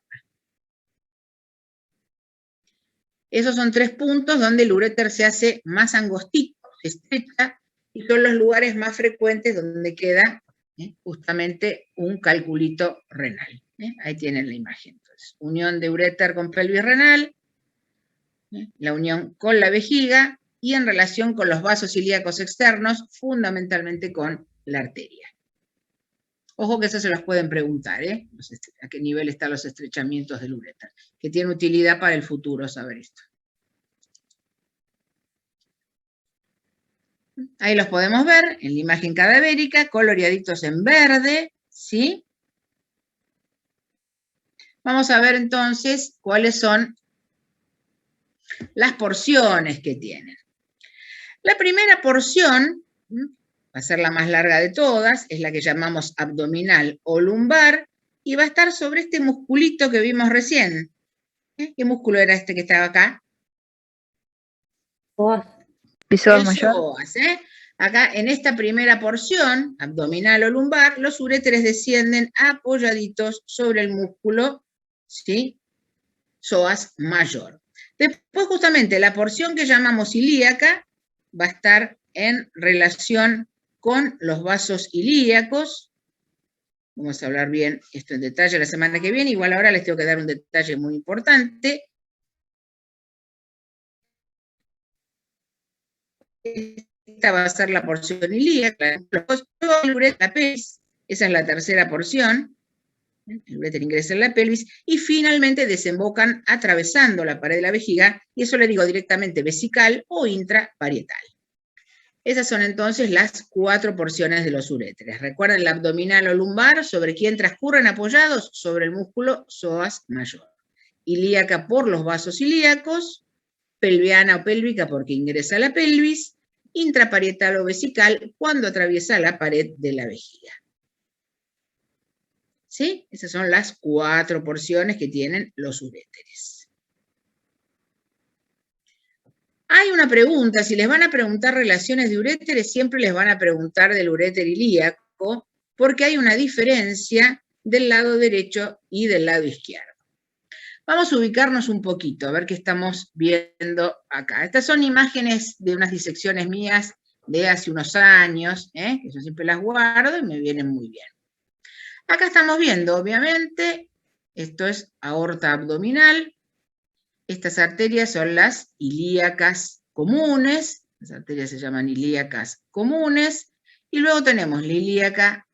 Esos son 3 puntos donde el uréter se hace más angostito, se estrecha, y son los lugares más frecuentes donde queda justamente un calculito renal. Ahí tienen la imagen. Entonces, unión de uréter con pelvis renal, la unión con la vejiga, y en relación con los vasos ilíacos externos, fundamentalmente con la arteria. Ojo que eso se los pueden preguntar, a qué nivel están los estrechamientos del uréter, que tiene utilidad para el futuro saber esto. Ahí los podemos ver en la imagen cadavérica, coloreaditos en verde, ¿sí? Vamos a ver entonces cuáles son las porciones que tienen. La primera porción, va a ser la más larga de todas, es la que llamamos abdominal o lumbar, y va a estar sobre este musculito que vimos recién. ¿Qué músculo era este que estaba acá? El psoas, Acá en esta primera porción, abdominal o lumbar, los uréteres descienden apoyaditos sobre el músculo, ¿sí? Psoas mayor. Después justamente la porción que llamamos ilíaca va a estar en relación con los vasos ilíacos. Vamos a hablar bien esto en detalle la semana que viene, igual ahora les tengo que dar un detalle muy importante. Esta va a ser la porción ilíaca, la pelvis, esa es la tercera porción, el uréter ingresa en la pelvis, y finalmente desembocan atravesando la pared de la vejiga, y eso le digo directamente vesical o intraparietal. Esas son entonces las 4 porciones de los uréteres. Recuerden, la abdominal o lumbar, ¿sobre quién transcurren apoyados? Sobre el músculo psoas mayor. Ilíaca por los vasos ilíacos, pelviana o pélvica porque ingresa a la pelvis, intraparietal o vesical cuando atraviesa la pared de la vejiga. ¿Sí? Esas son las 4 porciones que tienen los uréteres. Hay una pregunta, si les van a preguntar relaciones de uréteres, siempre les van a preguntar del uréter ilíaco, porque hay una diferencia del lado derecho y del lado izquierdo. Vamos a ubicarnos un poquito, a ver qué estamos viendo acá. Estas son imágenes de unas disecciones mías de hace unos años, que yo siempre las guardo y me vienen muy bien. Acá estamos viendo, obviamente, esto es aorta abdominal. Estas arterias son las ilíacas comunes, las arterias se llaman ilíacas comunes, y luego tenemos la ilíaca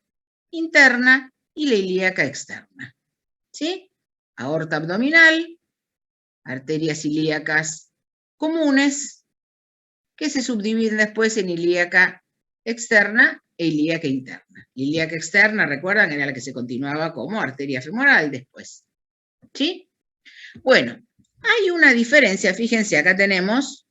interna y la ilíaca externa. ¿Sí? Aorta abdominal, arterias ilíacas comunes, que se subdividen después en ilíaca externa e ilíaca interna. Ilíaca externa, recuerdan, era la que se continuaba como arteria femoral después. ¿Sí? Bueno, hay una diferencia, fíjense, acá tenemos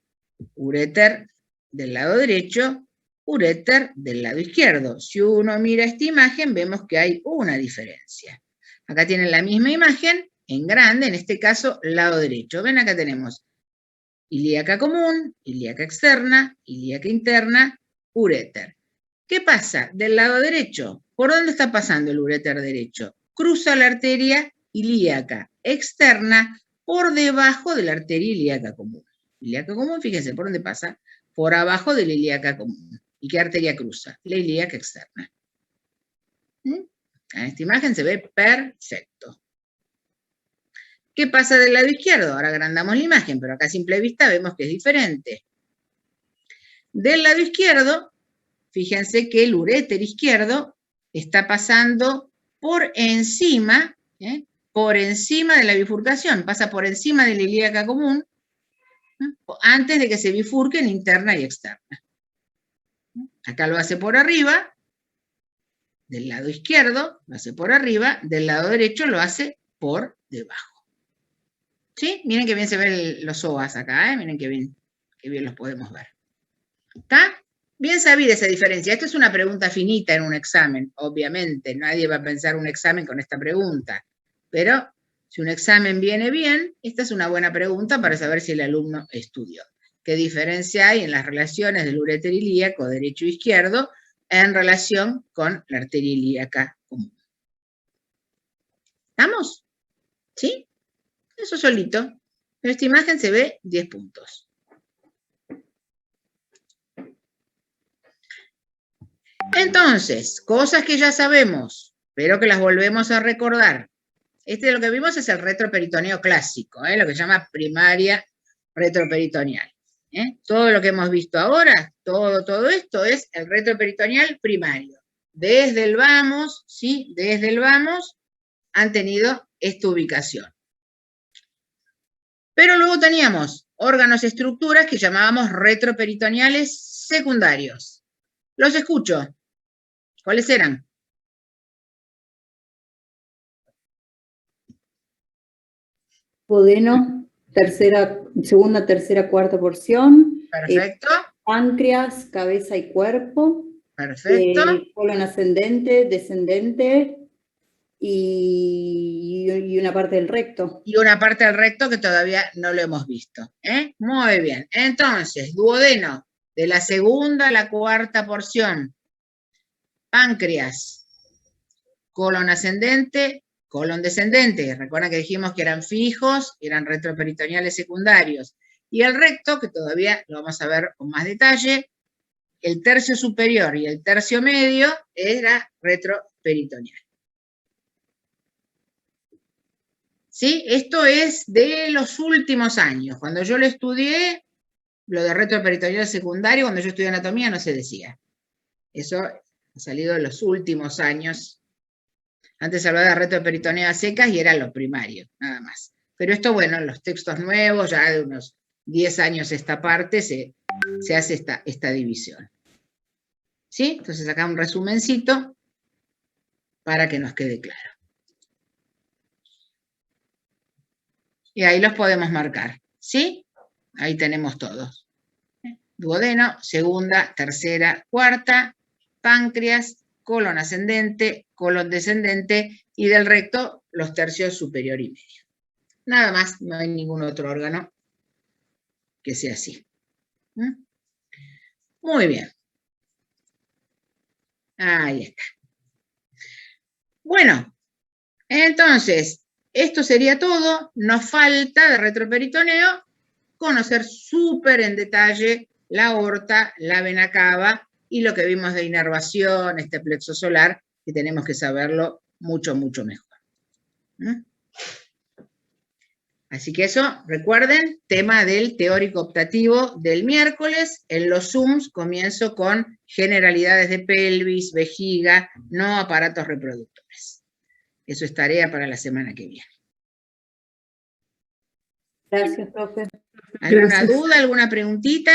uréter del lado derecho, uréter del lado izquierdo. Si uno mira esta imagen, vemos que hay una diferencia. Acá tienen la misma imagen, en grande, en este caso, lado derecho. Ven, acá tenemos ilíaca común, ilíaca externa, ilíaca interna, uréter. ¿Qué pasa? Del lado derecho, ¿por dónde está pasando el uréter derecho? Cruza la arteria ilíaca externa por debajo de la arteria ilíaca común. Ilíaca común, fíjense, ¿por dónde pasa? Por abajo de la ilíaca común. ¿Y qué arteria cruza? La ilíaca externa. En esta imagen se ve perfecto. ¿Qué pasa del lado izquierdo? Ahora agrandamos la imagen, pero acá a simple vista vemos que es diferente. Del lado izquierdo, fíjense que el uréter izquierdo está pasando por encima de la bifurcación, pasa por encima de la ilíaca común, antes de que se bifurquen interna y externa. Acá lo hace por arriba, del lado izquierdo lo hace por arriba, del lado derecho lo hace por debajo. ¿Sí? Miren qué bien se ven los psoas acá, miren qué bien los podemos ver. ¿Está? Bien sabida esa diferencia. Esto es una pregunta finita en un examen, obviamente. Nadie va a pensar un examen con esta pregunta. Pero si un examen viene bien, esta es una buena pregunta para saber si el alumno estudió. ¿Qué diferencia hay en las relaciones del uréter ilíaco derecho e izquierdo en relación con la arteria ilíaca común? ¿Estamos? ¿Sí? Eso solito. En esta imagen se ve 10 puntos. Entonces, cosas que ya sabemos, pero que las volvemos a recordar. Lo que vimos es el retroperitoneo clásico, lo que se llama primaria retroperitoneal. Todo lo que hemos visto ahora, todo esto es el retroperitoneal primario. Desde el vamos, ¿sí? Desde el vamos han tenido esta ubicación. Pero luego teníamos órganos y estructuras que llamábamos retroperitoneales secundarios. Los escucho. ¿Cuáles eran? Duodeno, segunda, tercera, cuarta porción. Perfecto. Páncreas, cabeza y cuerpo. Perfecto. Colon ascendente, descendente y una parte del recto. Y una parte del recto que todavía no lo hemos visto. Muy bien. Entonces, duodeno, de la segunda a la cuarta porción. Páncreas, colon ascendente, colon descendente. Recuerdan que dijimos que eran fijos, eran retroperitoneales secundarios. Y el recto, que todavía lo vamos a ver con más detalle, el tercio superior y el tercio medio era retroperitoneal. ¿Sí? Esto es de los últimos años. Cuando yo lo estudié, lo de retroperitoneal secundario, cuando yo estudié anatomía no se decía. Eso ha salido en los últimos años. Antes se hablaba de retroperitoneo secas y era lo primario, nada más. Pero esto, bueno, en los textos nuevos, ya de unos 10 años esta parte, se hace esta división. ¿Sí? Entonces acá un resumencito para que nos quede claro. Y ahí los podemos marcar, ¿sí? Ahí tenemos todos. Duodeno, segunda, tercera, cuarta, páncreas, colon ascendente, colon descendente, y del recto los tercios superior y medio. Nada más, no hay ningún otro órgano que sea así. Muy bien. Ahí está. Bueno, entonces, esto sería todo. Nos falta de retroperitoneo conocer súper en detalle la aorta, la vena cava y lo que vimos de inervación, este plexo solar, que tenemos que saberlo mucho, mucho mejor. Así que eso, recuerden, tema del teórico optativo del miércoles. En los Zooms comienzo con generalidades de pelvis, vejiga, no aparatos reproductores. Eso es tarea para la semana que viene. Gracias, profe. ¿Alguna Gracias. duda, alguna preguntita?